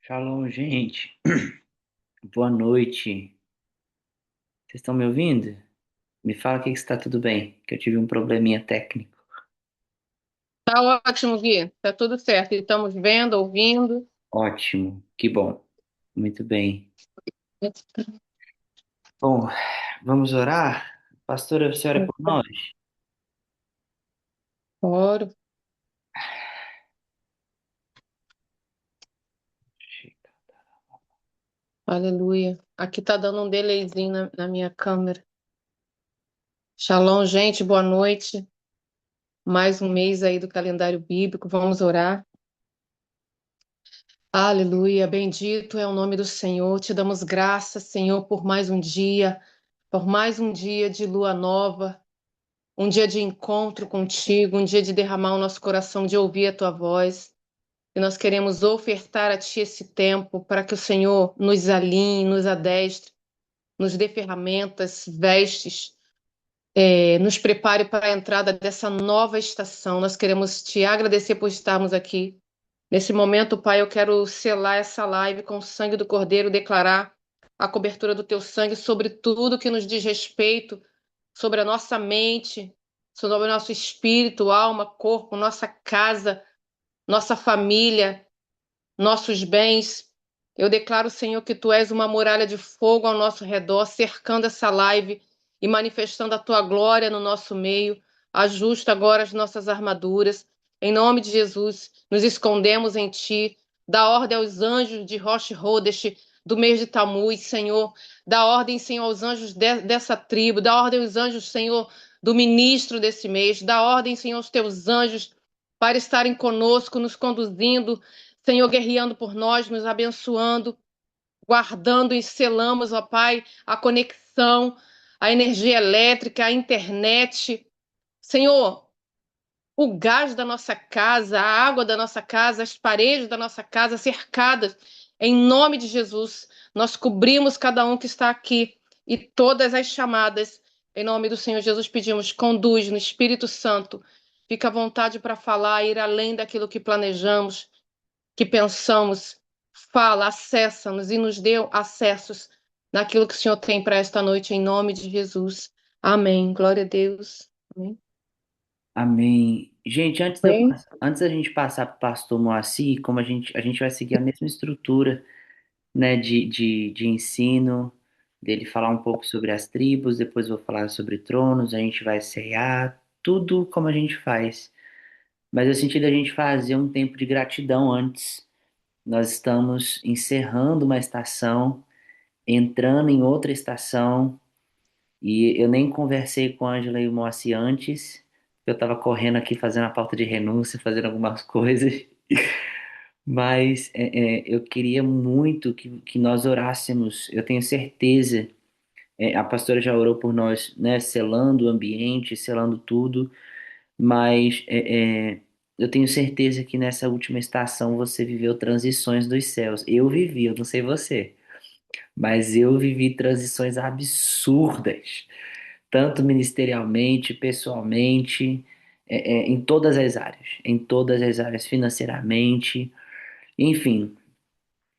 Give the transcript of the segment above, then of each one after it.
Shalom, gente. Boa noite. Vocês estão me ouvindo? Me fala que está tudo bem, que eu tive um probleminha técnico. Tá ótimo, Gui. Tá tudo certo. Estamos vendo, ouvindo. Ótimo, que bom. Muito bem. Bom, vamos orar? Pastora, você ora por nós? Oro. Aleluia. Aqui tá dando um delayzinho na minha câmera. Shalom, gente. Boa noite. Mais um mês aí do calendário bíblico. Vamos orar. Aleluia. Bendito é o nome do Senhor. Te damos graças, Senhor, por mais um dia de lua nova, um dia de encontro contigo, um dia de derramar o nosso coração, de ouvir a tua voz. E nós queremos ofertar a Ti esse tempo para que o Senhor nos alinhe, nos adestre, nos dê ferramentas, vestes, nos prepare para a entrada dessa nova estação. Nós queremos Te agradecer por estarmos aqui. Nesse momento, Pai, eu quero selar essa live com o sangue do Cordeiro, declarar a cobertura do Teu sangue sobre tudo que nos diz respeito, sobre a nossa mente, sobre o nosso espírito, alma, corpo, nossa casa, nossa família, nossos bens. Eu declaro, Senhor, que tu és uma muralha de fogo ao nosso redor, cercando essa live e manifestando a tua glória no nosso meio. Ajusta agora as nossas armaduras. Em nome de Jesus, nos escondemos em ti. Dá ordem aos anjos de Rosh Hodesh, do mês de Tammuz, Senhor. Dá ordem, Senhor, aos anjos dessa tribo. Dá ordem aos anjos, Senhor, do ministro desse mês. Dá ordem, Senhor, aos teus anjos para estarem conosco, nos conduzindo, Senhor, guerreando por nós, nos abençoando, guardando e selamos, ó Pai, a conexão, a energia elétrica, a internet. Senhor, o gás da nossa casa, a água da nossa casa, as paredes da nossa casa cercadas, em nome de Jesus. Nós cobrimos cada um que está aqui e todas as chamadas. Em nome do Senhor Jesus, pedimos, conduz no Espírito Santo. Fica à vontade para falar, ir além daquilo que planejamos, que pensamos, fala, acessa-nos e nos dê acessos naquilo que o Senhor tem para esta noite, em nome de Jesus. Amém. Glória a Deus. Amém. Amém. Gente, Amém. antes da gente passar para o pastor Moacir, como a gente vai seguir a mesma estrutura, né, de ensino, dele falar um pouco sobre as tribos, depois vou falar sobre tronos, a gente vai cear, tudo como a gente faz. Mas eu senti da gente fazer um tempo de gratidão antes. Nós estamos encerrando uma estação, entrando em outra estação, e eu nem conversei com a Ângela e o Moacir antes. Eu estava correndo aqui fazendo a pauta de renúncia, fazendo algumas coisas. Mas eu queria muito que nós orássemos. Eu tenho certeza, a pastora já orou por nós, né, selando o ambiente, selando tudo. Mas eu tenho certeza que nessa última estação você viveu transições dos céus. Eu vivi, eu não sei você, mas eu vivi transições absurdas, tanto ministerialmente, pessoalmente, em todas as áreas, financeiramente, enfim.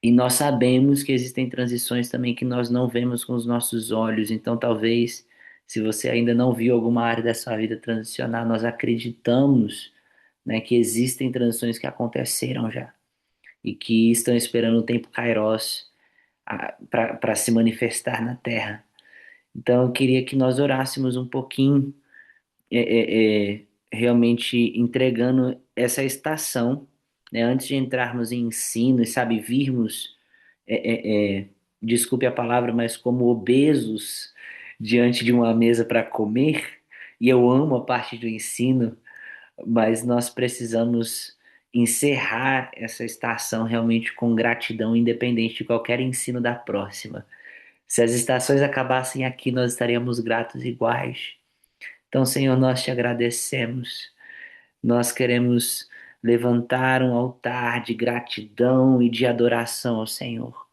E nós sabemos que existem transições também que nós não vemos com os nossos olhos, então talvez, se você ainda não viu alguma área da sua vida transicionar, nós acreditamos, né, que existem transições que aconteceram já e que estão esperando o tempo Kairos para se manifestar na Terra. Então eu queria que nós orássemos um pouquinho, realmente entregando essa estação, né, antes de entrarmos em ensino e, sabe, virmos, desculpe a palavra, mas como obesos diante de uma mesa para comer. E eu amo a parte do ensino, mas nós precisamos encerrar essa estação realmente com gratidão, independente de qualquer ensino da próxima. Se as estações acabassem aqui, nós estaríamos gratos iguais. Então, Senhor, nós te agradecemos. Nós queremos levantar um altar de gratidão e de adoração ao Senhor.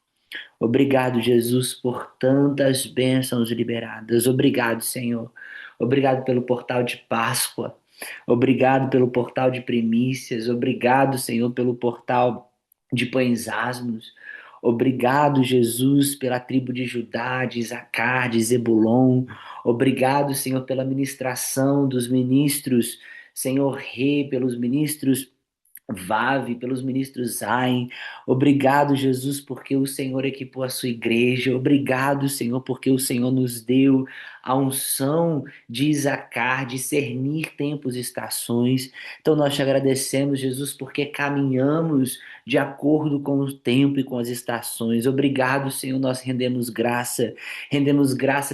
Obrigado, Jesus, por tantas bênçãos liberadas. Obrigado, Senhor. Obrigado pelo portal de Páscoa. Obrigado pelo portal de primícias. Obrigado, Senhor, pelo portal de pães asmos. Obrigado, Jesus, pela tribo de Judá, de Isacar, de Zebulon. Obrigado, Senhor, pela ministração dos ministros, Senhor Rei, pelos ministros Vave, pelos ministros Zain. Obrigado, Jesus, porque o Senhor equipou a sua igreja. Obrigado, Senhor, porque o Senhor nos deu a unção de Isacar, discernir tempos e estações. Então nós te agradecemos, Jesus, porque caminhamos de acordo com o tempo e com as estações. Obrigado, Senhor, nós rendemos graça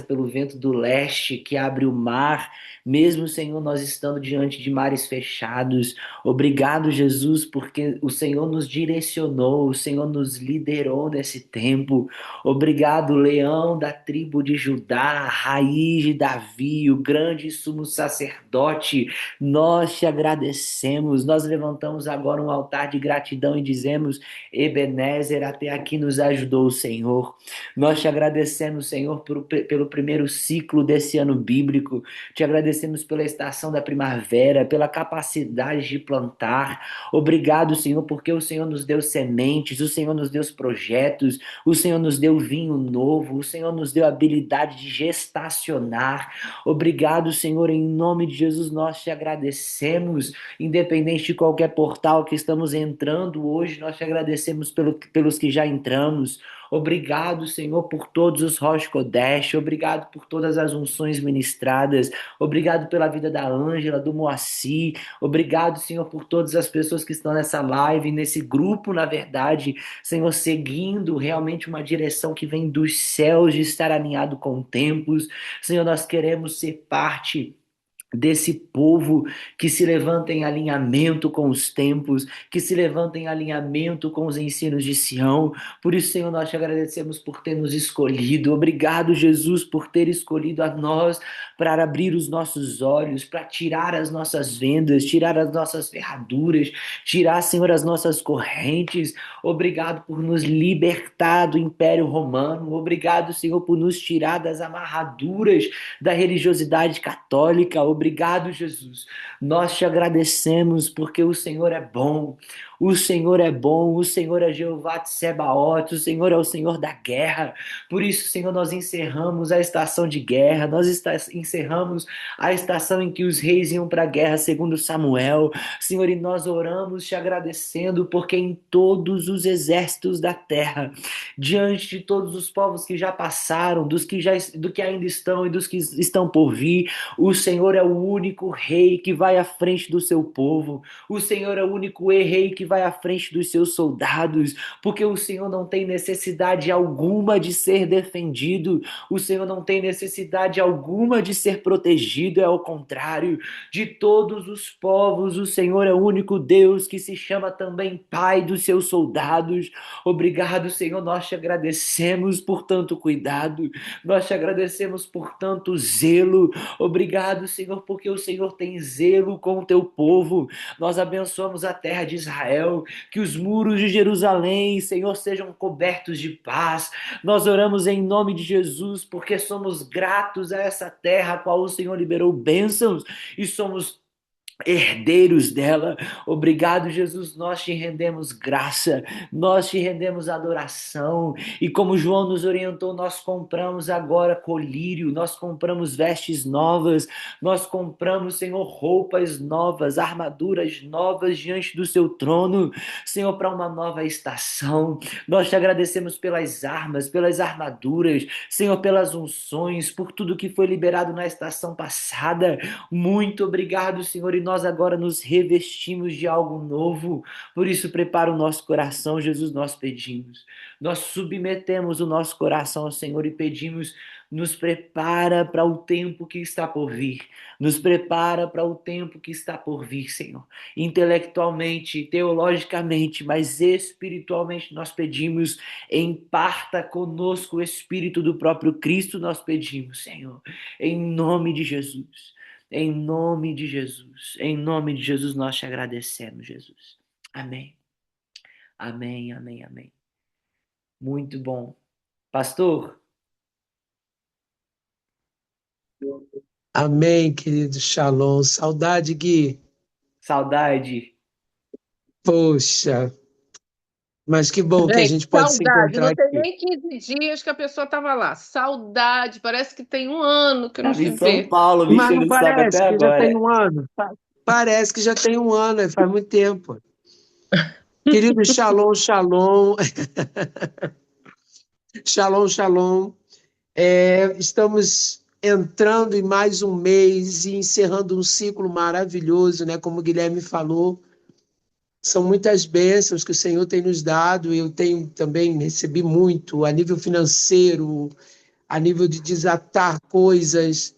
pelo vento do leste que abre o mar, mesmo, Senhor, nós estando diante de mares fechados. Obrigado, Jesus, porque o Senhor nos direcionou, o Senhor nos liderou nesse tempo. Obrigado, leão da tribo de Judá, a raiz de Davi, o grande sumo sacerdote. Nós te agradecemos, nós levantamos agora um altar de gratidão e dizemos: Ebenezer, até aqui nos ajudou o Senhor. Nós te agradecemos, Senhor, pelo primeiro ciclo desse ano bíblico. Te agradecemos pela estação da primavera, pela capacidade de plantar. Obrigado, Senhor, porque o Senhor nos deu sementes, o Senhor nos deu projetos, o Senhor nos deu vinho novo, o Senhor nos deu habilidade de gestacionar. Obrigado, Senhor, em nome de Jesus nós te agradecemos, independente de qualquer portal que estamos entrando hoje, nós te agradecemos pelos que já entramos. Obrigado, Senhor, por todos os Rosh Kodesh, obrigado por todas as unções ministradas, obrigado pela vida da Ângela, do Moacir, obrigado, Senhor, por todas as pessoas que estão nessa live, nesse grupo, na verdade, Senhor, seguindo realmente uma direção que vem dos céus, de estar alinhado com tempos. Senhor, nós queremos ser parte desse povo que se levanta em alinhamento com os tempos, que se levanta em alinhamento com os ensinos de Sião. Por isso, Senhor, nós te agradecemos por ter nos escolhido. Obrigado, Jesus, por ter escolhido a nós para abrir os nossos olhos, para tirar as nossas vendas, tirar as nossas ferraduras, tirar, Senhor, as nossas correntes. Obrigado por nos libertar do Império Romano. Obrigado, Senhor, por nos tirar das amarraduras da religiosidade católica. Obrigado, Jesus. Nós te agradecemos porque o Senhor é bom. O Senhor é bom, o Senhor é Jeová Tsebaote, o Senhor é o Senhor da guerra. Por isso, Senhor, nós encerramos a estação de guerra, encerramos a estação em que os reis iam para a guerra, segundo Samuel. Senhor, e nós oramos te agradecendo porque em todos os exércitos da terra, diante de todos os povos que já passaram, do que ainda estão e dos que estão por vir, o Senhor é o único rei que vai à frente do seu povo. O Senhor é o único rei que vai à frente dos seus soldados, porque o Senhor não tem necessidade alguma de ser defendido, o Senhor não tem necessidade alguma de ser protegido, é ao contrário, de todos os povos, o Senhor é o único Deus que se chama também Pai dos seus soldados. Obrigado, Senhor, nós te agradecemos por tanto cuidado, nós te agradecemos por tanto zelo. Obrigado, Senhor, porque o Senhor tem zelo com o teu povo. Nós abençoamos a terra de Israel, que os muros de Jerusalém, Senhor, sejam cobertos de paz. Nós oramos em nome de Jesus, porque somos gratos a essa terra a qual o Senhor liberou bênçãos e somos herdeiros dela. Obrigado, Jesus, nós te rendemos graça, nós te rendemos adoração, e como João nos orientou, nós compramos agora colírio, nós compramos vestes novas, nós compramos, Senhor, roupas novas, armaduras novas diante do seu trono, Senhor, para uma nova estação. Nós te agradecemos pelas armas, pelas armaduras, Senhor, pelas unções, por tudo que foi liberado na estação passada. Muito obrigado, Senhor, e nós agora nos revestimos de algo novo. Por isso, prepara o nosso coração, Jesus, nós pedimos. Nós submetemos o nosso coração ao Senhor e pedimos, nos prepara para o tempo que está por vir. Nos prepara para o tempo que está por vir, Senhor. Intelectualmente, teologicamente, mas espiritualmente nós pedimos, imparta conosco o Espírito do próprio Cristo, nós pedimos, Senhor, em nome de Jesus. Em nome de Jesus, em nome de Jesus, nós te agradecemos, Jesus. Amém, amém, amém, amém. Muito bom. Pastor, Amém, querido Shalom. Saudade, Gui. saudade. Poxa, Mas que bom que a Gente, gente pode se saudade. encontrar Não tem aqui. nem 15 dias que a pessoa estava lá. Saudade. Parece que tem um ano que eu não Tava te em São vejo. Paulo, me Mas enchendo não o saco até parece que já tem agora. um ano? Parece que já tem um ano, faz muito tempo. Querido Shalom, Shalom, Shalom, Shalom. Estamos entrando em mais um mês e encerrando um ciclo maravilhoso, né? Como o Guilherme falou, são muitas bênçãos que o Senhor tem nos dado. Eu tenho também recebi muito a nível financeiro, a nível de desatar coisas,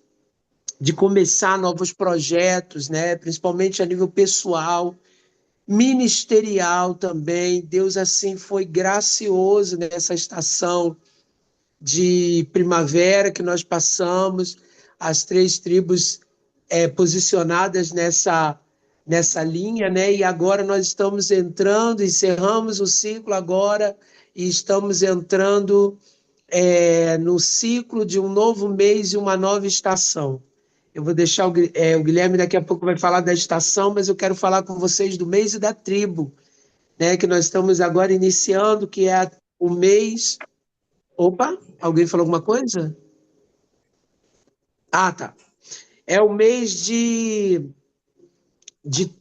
de começar novos projetos, né? Principalmente a nível pessoal, ministerial também. Deus assim foi gracioso nessa estação de primavera que nós passamos, as três tribos posicionadas nessa linha, né? E agora nós estamos entrando, encerramos o ciclo agora e estamos entrando no ciclo de um novo mês e uma nova estação. Eu vou deixar o Guilherme daqui a pouco vai falar da estação, mas eu quero falar com vocês do mês e da tribo, né? Que nós estamos agora iniciando, que é o mês. Opa, alguém falou alguma coisa? Ah, tá. É o mês de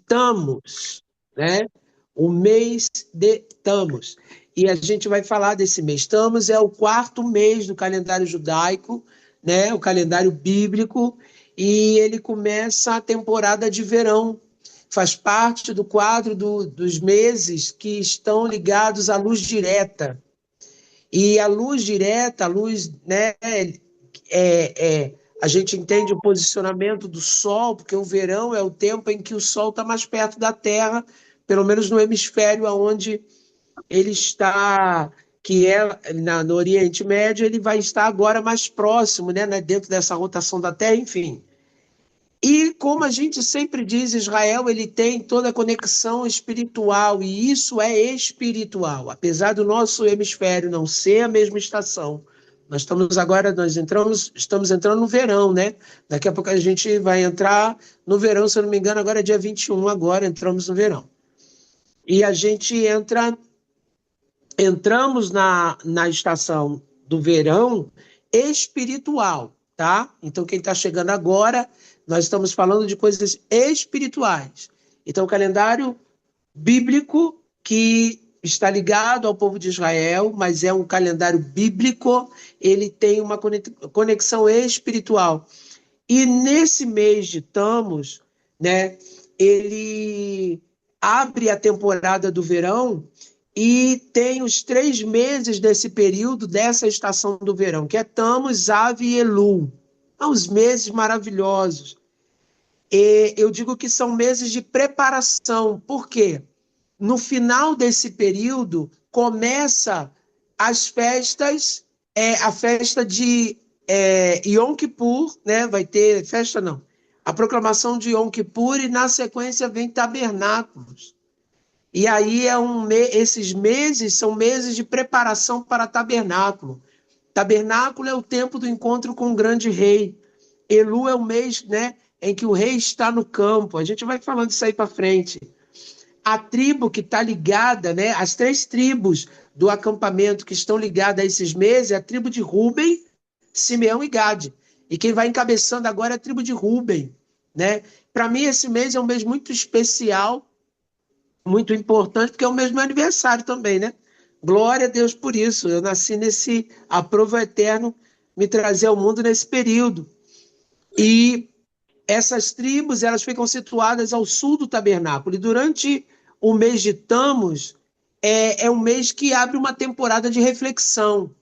Tammuz, né? O mês de Tammuz. E a gente vai falar desse mês. Tammuz é o quarto mês do calendário judaico, né? O calendário bíblico, e ele começa a temporada de verão. Faz parte do quadro dos meses que estão ligados à luz direta. E a luz direta, a luz, né, a gente entende o posicionamento do Sol, porque o verão é o tempo em que o Sol está mais perto da Terra, pelo menos no hemisfério onde ele está, que é no Oriente Médio, ele vai estar agora mais próximo, né, dentro dessa rotação da Terra, enfim. E como a gente sempre diz, Israel ele tem toda a conexão espiritual, e isso é espiritual. Apesar do nosso hemisfério não ser a mesma estação, estamos entrando no verão, né? Daqui a pouco a gente vai entrar no verão, se eu não me engano, agora é dia 21, agora entramos no verão. E a gente entramos na estação do verão espiritual, tá? Então, quem está chegando agora, nós estamos falando de coisas espirituais. Então, o calendário bíblico que está ligado ao povo de Israel, mas é um calendário bíblico, ele tem uma conexão espiritual. E nesse mês de Tammuz, né, ele abre a temporada do verão e tem os 3 meses desse período, dessa estação do verão, que é Tammuz, Av e Elul. São os meses maravilhosos. E eu digo que são meses de preparação. Por quê? No final desse período, começa as festas, a festa de Yom Kippur, né? Vai ter festa, não. A proclamação de Yom Kippur e, na sequência, vem Tabernáculos. E aí esses meses são meses de preparação para tabernáculo. Tabernáculo é o tempo do encontro com o grande rei. Elu é o mês, né, em que o rei está no campo. A gente vai falando isso aí para frente. A tribo que está ligada, né, as 3 tribos do acampamento que estão ligadas a esses meses é a tribo de Ruben, Simeão e Gade. E quem vai encabeçando agora é a tribo de Ruben, né? Para mim esse mês é um mês muito especial, muito importante, porque é o mesmo aniversário também, né? Glória a Deus por isso. Eu nasci nesse aprova eterno me trazer ao mundo nesse período. E essas tribos, elas ficam situadas ao sul do tabernáculo. E durante o mês de Tammuz, é um mês que abre uma temporada de reflexão.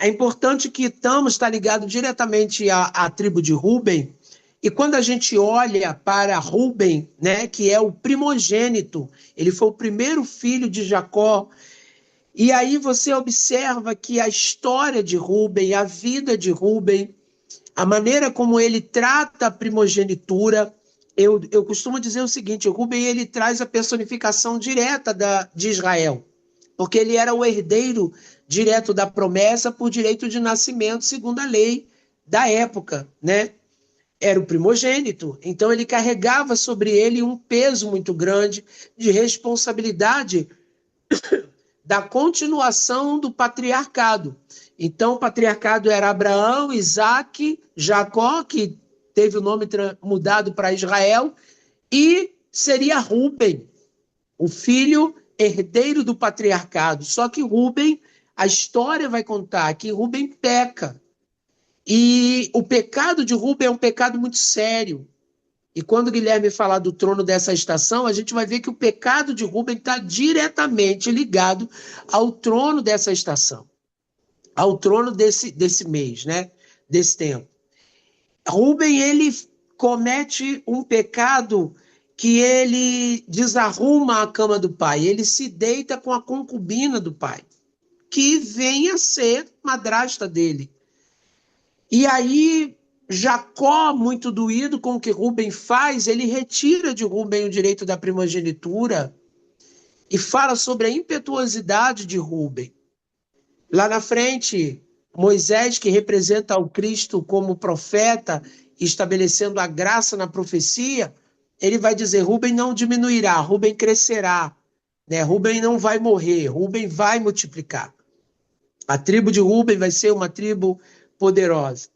É importante que Tammuz está ligado diretamente à tribo de Ruben, e quando a gente olha para Ruben, né, que é o primogênito, ele foi o primeiro filho de Jacó, e aí você observa que a história de Ruben, a vida de Ruben, a maneira como ele trata a primogenitura, eu costumo dizer o seguinte, Ruben ele traz a personificação direta de Israel, porque ele era o herdeiro direto da promessa por direito de nascimento, segundo a lei da época, né? Era o primogênito, então ele carregava sobre ele um peso muito grande de responsabilidade da continuação do patriarcado. Então, o patriarcado era Abraão, Isaque, Jacó, que teve o nome mudado para Israel, e seria Rúben, o filho herdeiro do patriarcado. Só que Rúben, a história vai contar que Rúben peca. E o pecado de Rúben é um pecado muito sério. E quando o Guilherme falar do trono dessa estação, a gente vai ver que o pecado de Rúben está diretamente ligado ao trono dessa estação, ao trono desse mês, né? Desse tempo. Rúben, ele comete um pecado que ele desarruma a cama do pai, ele se deita com a concubina do pai, que vem a ser madrasta dele. E aí, Jacó, muito doído com o que Rúben faz, ele retira de Rúben o direito da primogenitura e fala sobre a impetuosidade de Rúben. Lá na frente, Moisés, que representa o Cristo como profeta, estabelecendo a graça na profecia, ele vai dizer, Rúben não diminuirá, Rúben crescerá, né? Rúben não vai morrer, Rúben vai multiplicar. A tribo de Rúben vai ser uma tribo poderosa.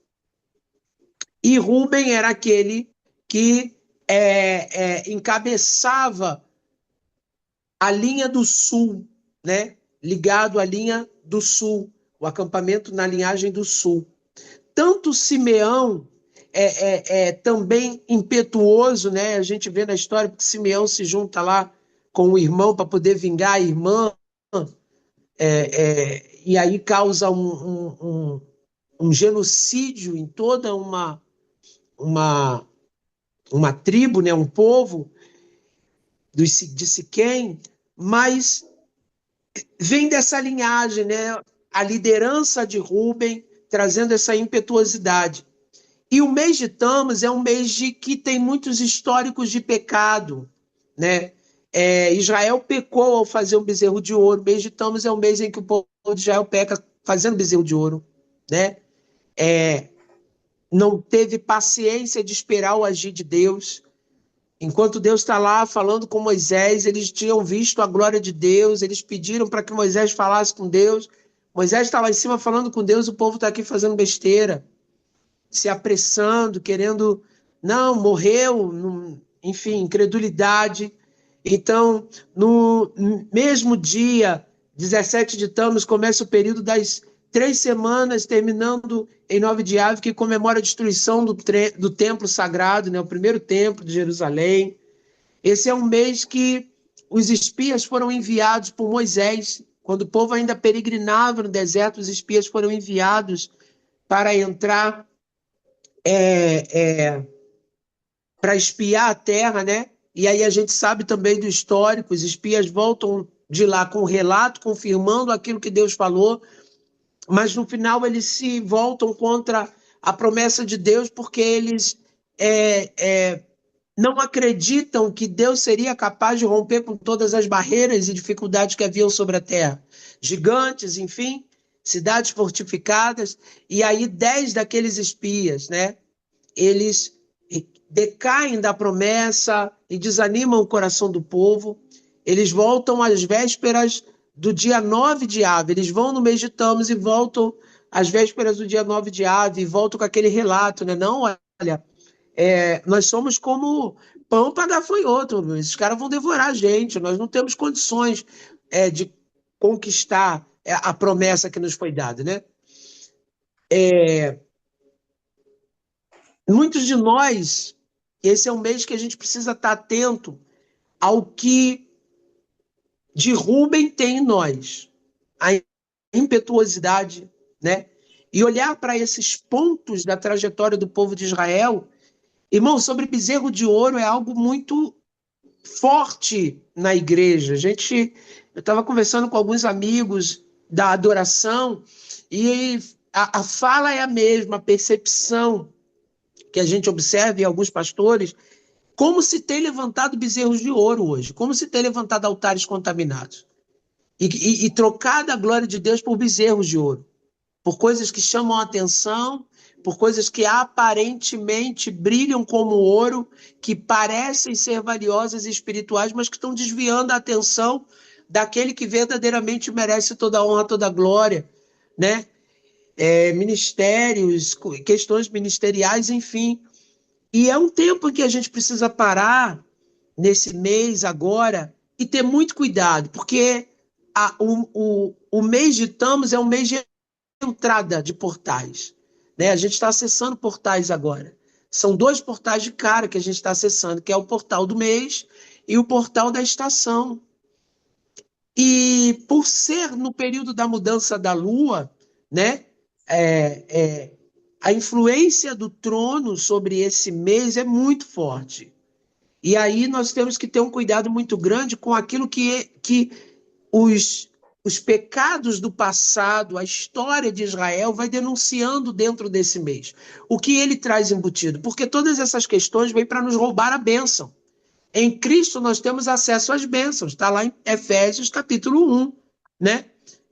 E Rúben era aquele que encabeçava a linha do sul, né? Ligado à linha do sul, o acampamento na linhagem do sul. Tanto Simeão também impetuoso, né? A gente vê na história que Simeão se junta lá com o irmão para poder vingar a irmã, e aí causa um genocídio em toda uma tribo, né? Um povo de Siquém, mas vem dessa linhagem, né? A liderança de Rúben trazendo essa impetuosidade. E o mês de Tammuz é um mês que tem muitos históricos de pecado, né? Israel pecou ao fazer um bezerro de ouro. O mês de Tammuz é um mês em que o povo de Israel peca fazendo bezerro de ouro, né? Não teve paciência de esperar o agir de Deus. Enquanto Deus está lá falando com Moisés, eles tinham visto a glória de Deus, eles pediram para que Moisés falasse com Deus. Moisés está lá em cima falando com Deus, o povo está aqui fazendo besteira, se apressando, querendo... Não, morreu, enfim, incredulidade. Então, no mesmo dia, 17 de Tammuz, começa o período das 3 semanas, terminando em 9 de Av, que comemora a destruição do templo sagrado, né? O primeiro templo de Jerusalém. Esse é um mês que os espias foram enviados por Moisés. Quando o povo ainda peregrinava no deserto, os espias foram enviados para entrar, para espiar a terra, né? E aí a gente sabe também do histórico, os espias voltam de lá com um relato, confirmando aquilo que Deus falou, mas no final eles se voltam contra a promessa de Deus, porque eles não acreditam que Deus seria capaz de romper com todas as barreiras e dificuldades que haviam sobre a terra. Gigantes, enfim, cidades fortificadas, e aí 10 daqueles espias, né, eles decaem da promessa e desanimam o coração do povo. Eles voltam às vésperas do dia 9 de Av, eles vão no mês de Tammuz e voltam às vésperas do dia 9 de Av, e voltam com aquele relato, né? Não, olha, nós somos como pão para gafanhoto, esses caras vão devorar a gente, nós não temos condições de conquistar a promessa que nos foi dada, né? Muitos de nós, esse é um mês que a gente precisa estar atento ao que de Rúben tem em nós, a impetuosidade, né? E olhar para esses pontos da trajetória do povo de Israel. Irmão, sobre bezerro de ouro é algo muito forte na igreja. Eu estava conversando com alguns amigos da adoração e a fala é a mesma, a percepção que a gente observa em alguns pastores, como se tem levantado bezerros de ouro hoje, como se tem levantado altares contaminados e trocado a glória de Deus por bezerros de ouro, por coisas que chamam a atenção, por coisas que aparentemente brilham como ouro, que parecem ser valiosas e espirituais, mas que estão desviando a atenção daquele que verdadeiramente merece toda a honra, toda a glória, né? Ministérios, questões ministeriais, enfim. E é um tempo em que a gente precisa parar nesse mês agora e ter muito cuidado, porque o mês de Tammuz é um mês de entrada de portais, né? A gente está acessando portais agora. São dois portais de cara que a gente está acessando, que é o portal do mês e o portal da estação. E por ser no período da mudança da Lua, né? A influência do trono sobre esse mês é muito forte. E aí nós temos que ter um cuidado muito grande com aquilo que os pecados do passado, a história de Israel vai denunciando dentro desse mês. O que ele traz embutido? Porque todas essas questões vêm para nos roubar a bênção. Em Cristo nós temos acesso às bênçãos, está lá em Efésios capítulo 1, né?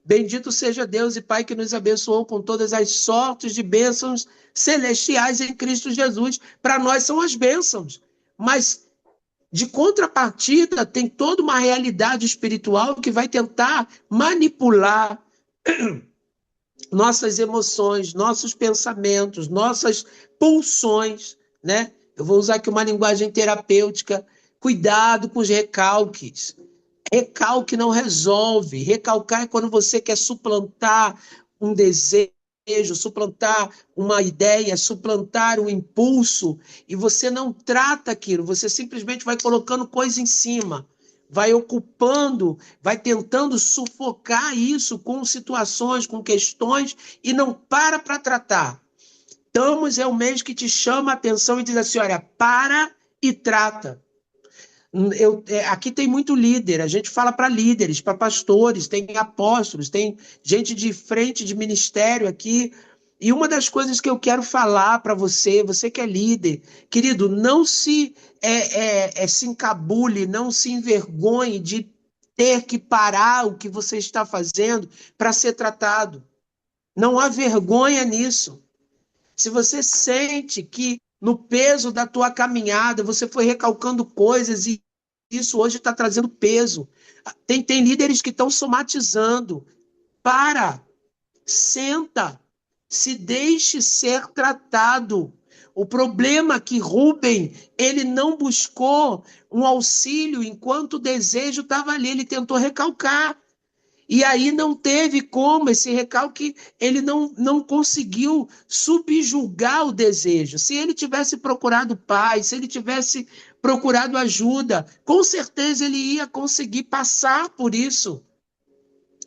Bendito seja Deus e Pai que nos abençoou com todas as sortes de bênçãos celestiais em Cristo Jesus. Para nós são as bênçãos, mas de contrapartida, tem toda uma realidade espiritual que vai tentar manipular nossas emoções, nossos pensamentos, nossas pulsões, né? Eu vou usar aqui uma linguagem terapêutica. Cuidado com os recalques. Recalque não resolve. Recalcar é quando você quer suplantar um desejo, suplantar uma ideia, suplantar um impulso, e você não trata aquilo, você simplesmente vai colocando coisa em cima, vai ocupando, vai tentando sufocar isso com situações, com questões, e não para tratar. Tammuz é o mês que te chama a atenção e diz assim, olha, para e trata. Aqui tem muito líder, a gente fala para líderes, para pastores, tem apóstolos, tem gente de frente de ministério aqui. E uma das coisas que eu quero falar para você, você que é líder, querido, não se encabule, não se envergonhe de ter que parar o que você está fazendo para ser tratado. Não há vergonha nisso. Se você sente que no peso da tua caminhada você foi recalcando coisas e isso hoje está trazendo peso. Tem líderes que estão somatizando. Senta, se deixe ser tratado. O problema é que Rubem, ele não buscou um auxílio enquanto o desejo estava ali, ele tentou recalcar. E aí não teve como, esse recalque, ele não conseguiu subjugar o desejo. Se ele tivesse procurado paz, se ele tivesse procurado ajuda, com certeza ele ia conseguir passar por isso.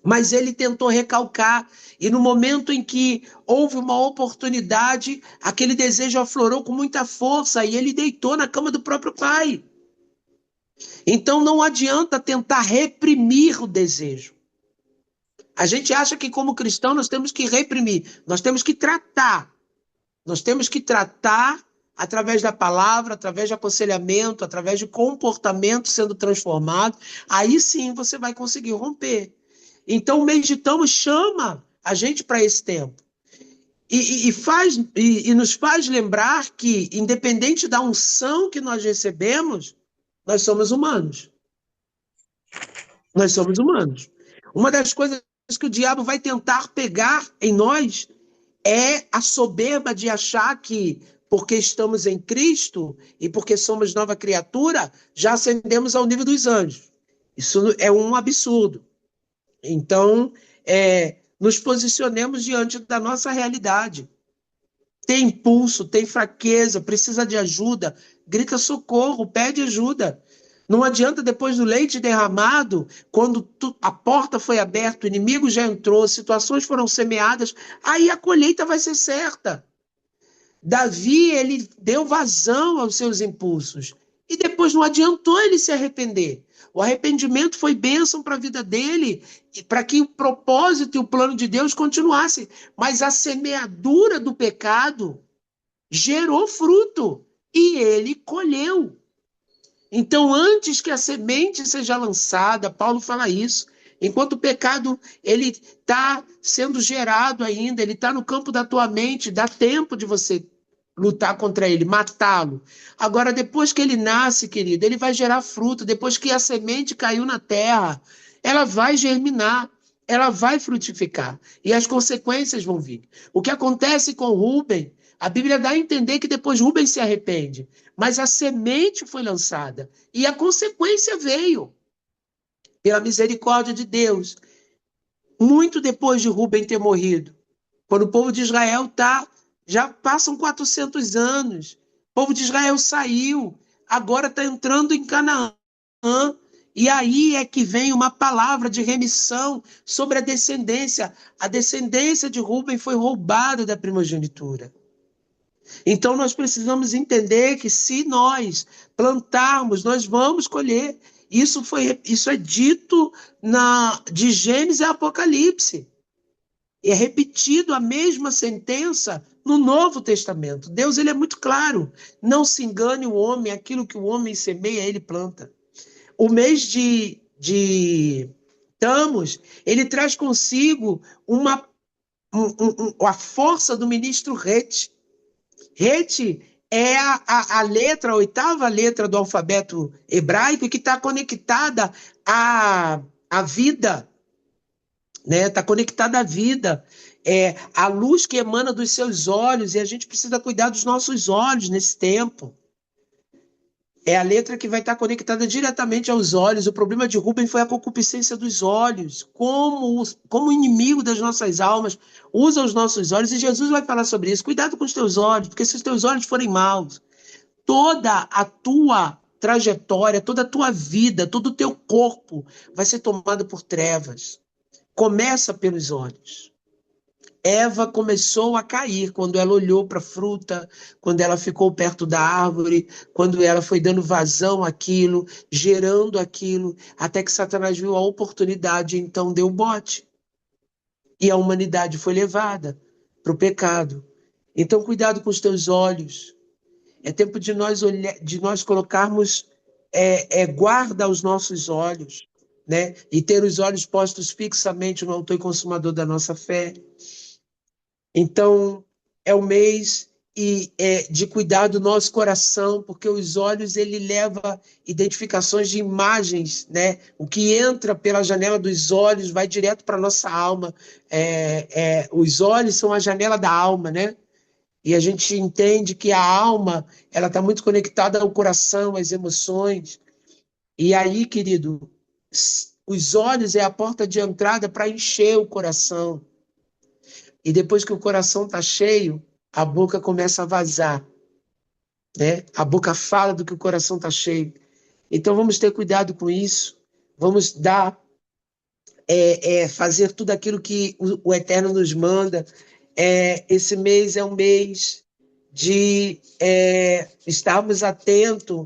Mas ele tentou recalcar, e no momento em que houve uma oportunidade, aquele desejo aflorou com muita força, e ele deitou na cama do próprio pai. Então não adianta tentar reprimir o desejo. A gente acha que, como cristão, nós temos que reprimir, nós temos que tratar. Nós temos que tratar através da palavra, através de aconselhamento, através de comportamento sendo transformado. Aí sim você vai conseguir romper. Então o mês de Tammuz chama a gente para esse tempo. E nos faz lembrar que, independente da unção que nós recebemos, nós somos humanos. Nós somos humanos. Uma das coisas que o diabo vai tentar pegar em nós é a soberba de achar que, porque estamos em Cristo e porque somos nova criatura, já ascendemos ao nível dos anjos. Isso é um absurdo. Então, nos posicionemos diante da nossa realidade. Tem impulso, tem fraqueza, precisa de ajuda, grita socorro, pede ajuda. Não adianta, depois do leite derramado, quando a porta foi aberta, o inimigo já entrou, situações foram semeadas, aí a colheita vai ser certa. Davi, ele deu vazão aos seus impulsos. E depois não adiantou ele se arrepender. O arrependimento foi bênção para a vida dele, para que o propósito e o plano de Deus continuassem. Mas a semeadura do pecado gerou fruto e ele colheu. Então, antes que a semente seja lançada, Paulo fala isso, enquanto o pecado ele está sendo gerado ainda, ele está no campo da tua mente, dá tempo de você lutar contra ele, matá-lo. Agora, depois que ele nasce, querido, ele vai gerar fruto, depois que a semente caiu na terra, ela vai germinar, ela vai frutificar e as consequências vão vir. O que acontece com Rúben, a Bíblia dá a entender que depois Rúben se arrepende, mas a semente foi lançada e a consequência veio pela misericórdia de Deus, muito depois de Rúben ter morrido. Quando o povo de Israel já passam 400 anos, o povo de Israel saiu, agora está entrando em Canaã. E aí é que vem uma palavra de remissão sobre a descendência. A descendência de Rúben foi roubada da primogenitura. Então nós precisamos entender que se nós plantarmos, nós vamos colher. Isso é dito de Gênesis a Apocalipse. É repetido a mesma sentença no Novo Testamento. Deus, ele é muito claro. Não se engane o homem, aquilo que o homem semeia, ele planta. O mês de Tamos, ele traz consigo a força do ministro Het. Het é a letra, a oitava letra do alfabeto hebraico que está conectada à vida, né? Está conectada à vida. É a luz que emana dos seus olhos, e a gente precisa cuidar dos nossos olhos nesse tempo. É a letra que vai estar conectada diretamente aos olhos. O problema de Rúben foi a concupiscência dos olhos. Como o inimigo das nossas almas usa os nossos olhos. E Jesus vai falar sobre isso. Cuidado com os teus olhos, porque se os teus olhos forem maus, toda a tua trajetória, toda a tua vida, todo o teu corpo vai ser tomado por trevas. Começa pelos olhos. Eva começou a cair quando ela olhou para a fruta, quando ela ficou perto da árvore, quando ela foi dando vazão àquilo, gerando aquilo, até que Satanás viu a oportunidade e então deu bote. E a humanidade foi levada para o pecado. Então, cuidado com os teus olhos. É tempo de nós colocarmos guarda aos nossos olhos, né? E ter os olhos postos fixamente no autor e consumador da nossa fé. Então, é o mês de cuidar do nosso coração, porque os olhos, ele leva identificações de imagens, né? O que entra pela janela dos olhos vai direto para a nossa alma. Os olhos são a janela da alma, né? E a gente entende que a alma, ela está muito conectada ao coração, às emoções. E aí, querido, os olhos é a porta de entrada para encher o coração. E depois que o coração está cheio, a boca começa a vazar, né? A boca fala do que o coração está cheio. Então vamos ter cuidado com isso. Vamos fazer tudo aquilo que o Eterno nos manda. Esse mês é um mês de estarmos atentos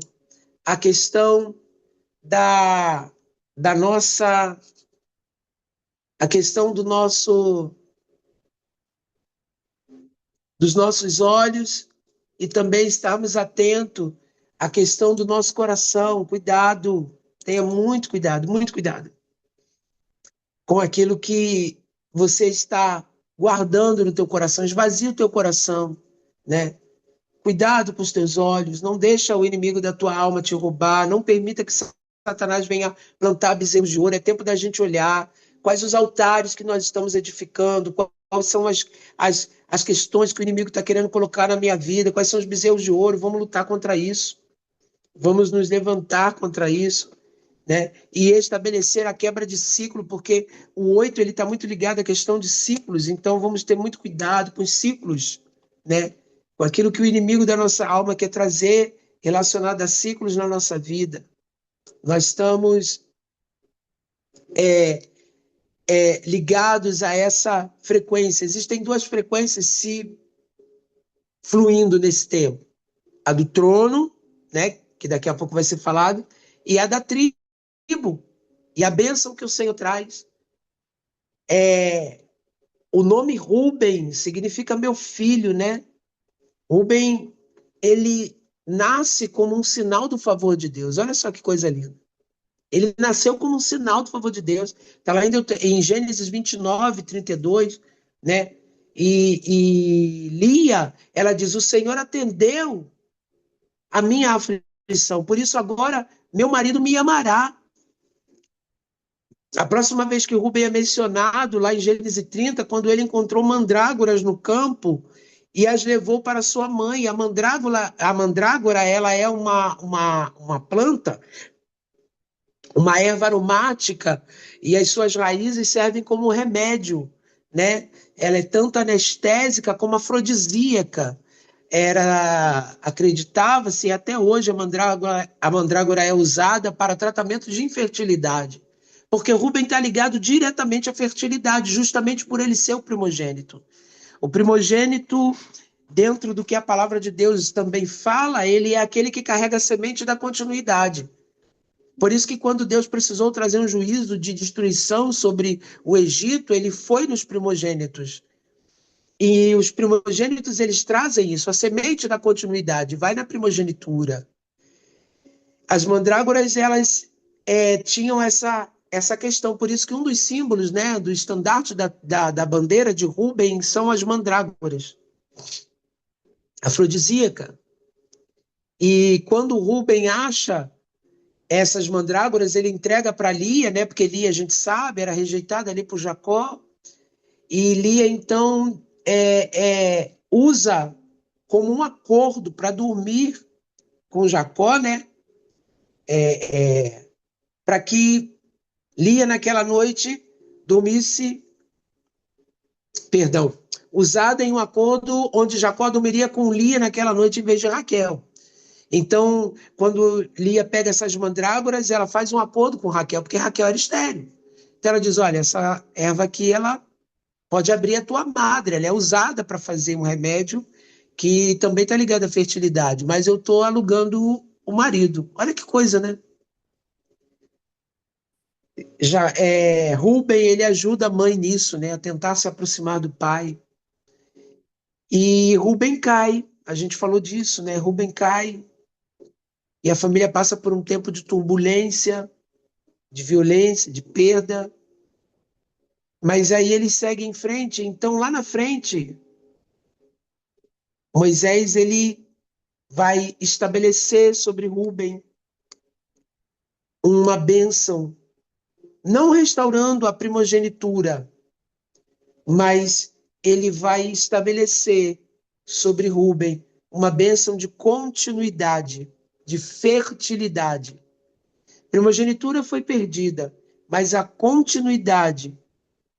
à questão da nossa... a questão dos nossos olhos e também estarmos atentos à questão do nosso coração. Cuidado, tenha muito cuidado com aquilo que você está guardando no teu coração. Esvazia o teu coração, né? Cuidado com os teus olhos, não deixa o inimigo da tua alma te roubar, não permita que Satanás venha plantar bezerros de ouro. É tempo da gente olhar quais os altares que nós estamos edificando, quais são as questões que o inimigo está querendo colocar na minha vida, quais são os bezerros de ouro. Vamos lutar contra isso, vamos nos levantar contra isso, né? E estabelecer a quebra de ciclo, porque o 8 ele está muito ligado à questão de ciclos, então vamos ter muito cuidado com os ciclos, né? Com aquilo que o inimigo da nossa alma quer trazer relacionado a ciclos na nossa vida. Nós estamos ligados a essa frequência. Existem duas frequências se fluindo nesse tempo. A do trono, né, que daqui a pouco vai ser falado, e a da tribo, e a bênção que o Senhor traz. O nome Rúben significa meu filho, né? Rúben, ele nasce como um sinal do favor de Deus. Olha só que coisa linda. Ele nasceu como um sinal do favor de Deus. Está lá em Gênesis 29, 32, né? E Lia, ela diz, o Senhor atendeu a minha aflição, por isso agora meu marido me amará. A próxima vez que Rubem é mencionado, lá em Gênesis 30, quando ele encontrou mandrágoras no campo e as levou para sua mãe. A mandrágora, ela é uma planta, uma erva aromática, e as suas raízes servem como remédio, né? Ela é tanto anestésica como afrodisíaca. Acreditava-se, e até hoje a mandrágora é usada para tratamento de infertilidade, porque Rubem está ligado diretamente à fertilidade, justamente por ele ser o primogênito. O primogênito, dentro do que a palavra de Deus também fala, ele é aquele que carrega a semente da continuidade. Por isso que quando Deus precisou trazer um juízo de destruição sobre o Egito, ele foi nos primogênitos. E os primogênitos, eles trazem isso, a semente da continuidade, vai na primogenitura. As mandrágoras, elas tinham essa questão, por isso que um dos símbolos, né, do estandarte da bandeira de Rubem são as mandrágoras, afrodisíaca. E quando Rubem acha essas mandrágoras, ele entrega para Lia, né, porque Lia, a gente sabe, era rejeitada ali por Jacó, e Lia, então, usa como um acordo para dormir com Jacó, né, para que Lia, naquela noite, dormisse, perdão, usada em um acordo onde Jacó dormiria com Lia naquela noite em vez de Raquel. Então, quando Lia pega essas mandrágoras, ela faz um acordo com Raquel, porque Raquel era estéril. Então ela diz, olha, essa erva aqui, ela pode abrir a tua madre, ela é usada para fazer um remédio que também está ligado à fertilidade, mas eu estou alugando o marido. Olha que coisa, né? Já Rubem, ele ajuda a mãe nisso, né, a tentar se aproximar do pai. E Rubem cai, a gente falou disso, né? Rubem cai e a família passa por um tempo de turbulência, de violência, de perda. Mas aí ele segue em frente. Então, lá na frente, Moisés ele vai estabelecer sobre Rubem uma bênção, não restaurando a primogenitura, mas ele vai estabelecer sobre Rubem uma bênção de continuidade, de fertilidade. Primogenitura foi perdida, mas a continuidade,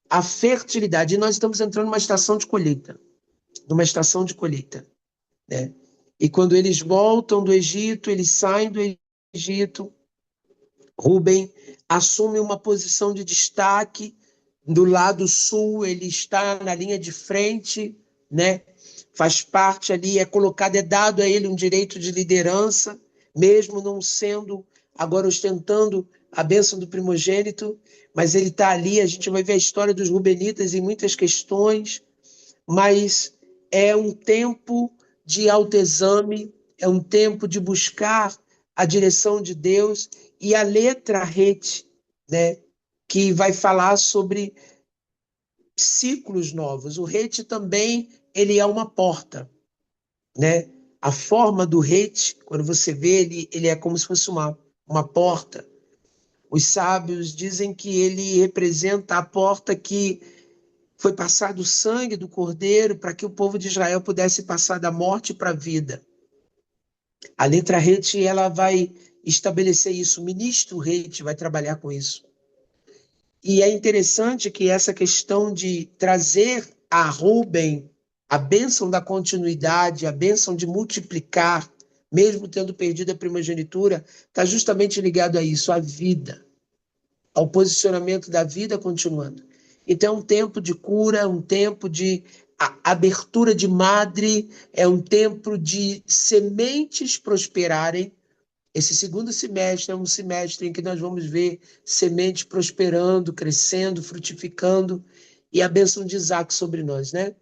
a fertilidade, e nós estamos entrando numa estação de colheita, né? E quando eles voltam do Egito, eles saem do Egito, Rubem assume uma posição de destaque do lado sul, ele está na linha de frente, né? Faz parte ali, é dado a ele um direito de liderança, mesmo não sendo agora ostentando a bênção do primogênito, mas ele está ali, a gente vai ver a história dos rubenitas em muitas questões, mas é um tempo de autoexame, é um tempo de buscar a direção de Deus, e a letra Het, né, que vai falar sobre ciclos novos. O Het também ele é uma porta, né? A forma do Het, quando você vê ele é como se fosse uma porta. Os sábios dizem que ele representa a porta que foi passado o sangue do Cordeiro para que o povo de Israel pudesse passar da morte para a vida. A letra Het, ela vai estabelecer isso. O ministro Het vai trabalhar com isso. E é interessante que essa questão de trazer a Rubem a bênção da continuidade, a bênção de multiplicar, mesmo tendo perdido a primogenitura, está justamente ligado a isso, à vida, ao posicionamento da vida continuando. Então é um tempo de cura, um tempo de abertura de madre, é um tempo de sementes prosperarem. Esse segundo semestre é um semestre em que nós vamos ver sementes prosperando, crescendo, frutificando, e a bênção de Isaac sobre nós, né?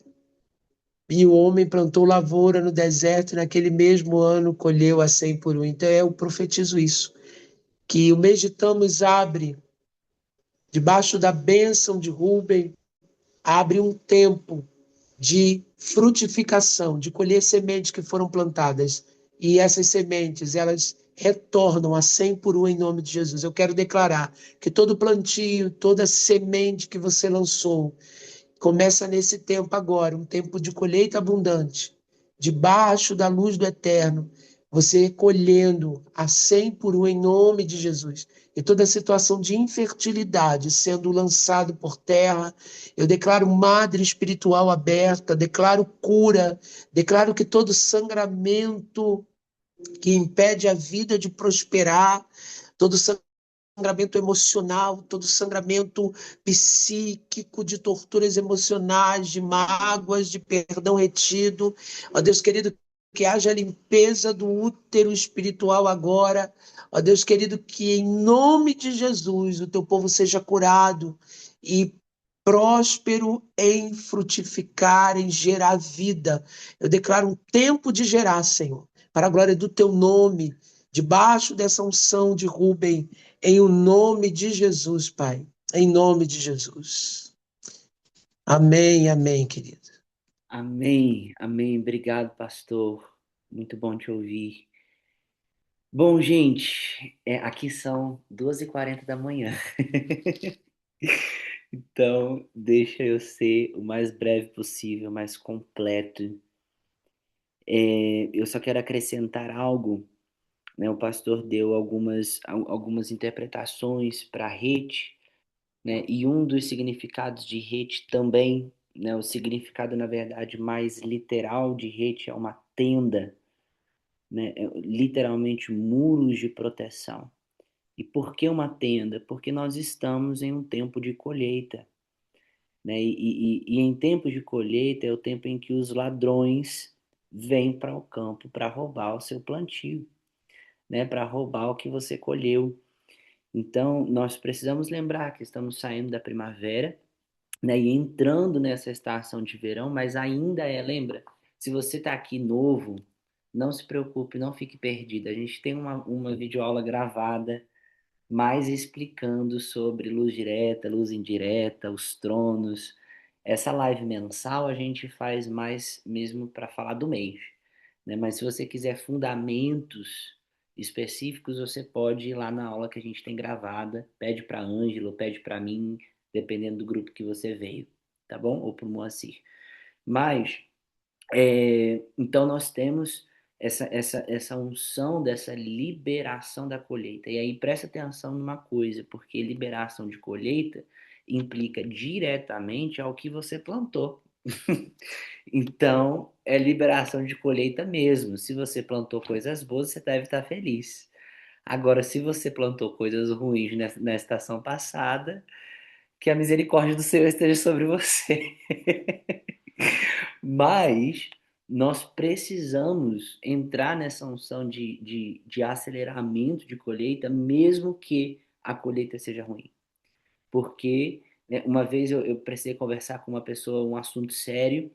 E o homem plantou lavoura no deserto, e naquele mesmo ano colheu a 100 por um. Então eu profetizo isso, que o mês de Tammuz abre, debaixo da bênção de Rubem, abre um tempo de frutificação, de colher sementes que foram plantadas. E essas sementes, elas retornam a 100 por um em nome de Jesus. Eu quero declarar que todo plantio, toda semente que você lançou, começa nesse tempo agora, um tempo de colheita abundante, debaixo da luz do eterno, você colhendo a 100 por um em nome de Jesus. E toda situação de infertilidade sendo lançado por terra, eu declaro madre espiritual aberta, declaro cura, declaro que todo sangramento que impede a vida de prosperar, todo sangramento emocional, todo sangramento psíquico, de torturas emocionais, de mágoas, de perdão retido. Ó Deus querido, que haja limpeza do útero espiritual agora. Ó Deus querido, que em nome de Jesus o teu povo seja curado e próspero em frutificar, em gerar vida. Eu declaro um tempo de gerar, Senhor, para a glória do teu nome, debaixo dessa unção de Rubem, em o nome de Jesus, Pai. Em nome de Jesus. Amém, amém, querido. Amém, amém. Obrigado, pastor. Muito bom te ouvir. Bom, gente, aqui são 2h40 da manhã. Então, deixa eu ser o mais breve possível, mais completo. Eu só quero acrescentar algo, né? O pastor deu algumas interpretações para rede, né? E um dos significados de rede também, né? O significado, na verdade, mais literal de rede é uma tenda, né? Literalmente muros de proteção. E por que uma tenda? Porque nós estamos em um tempo de colheita, né? E em tempo de colheita é o tempo em que os ladrões vêm para o campo para roubar o seu plantio, né? Para roubar o que você colheu. Então, nós precisamos lembrar que estamos saindo da primavera, né? E entrando nessa estação de verão, mas ainda lembra, se você está aqui novo, não se preocupe, não fique perdido. A gente tem uma videoaula gravada mais explicando sobre luz direta, luz indireta, os tronos. Essa live mensal a gente faz mais mesmo para falar do mês, né? Mas se você quiser fundamentos específicos, você pode ir lá na aula que a gente tem gravada, pede para Ângelo, pede para mim, dependendo do grupo que você veio, tá bom? Ou para o Moacir. Mas então nós temos essa unção dessa liberação da colheita. E aí presta atenção numa coisa, porque liberação de colheita implica diretamente ao que você plantou. Então, é liberação de colheita mesmo. Se você plantou coisas boas, você deve estar feliz. Agora, se você plantou coisas ruins na estação passada, que a misericórdia do Senhor esteja sobre você. Mas nós precisamos entrar nessa unção de aceleramento de colheita, mesmo que a colheita seja ruim. Porque, né, uma vez eu precisei conversar com uma pessoa, um assunto sério,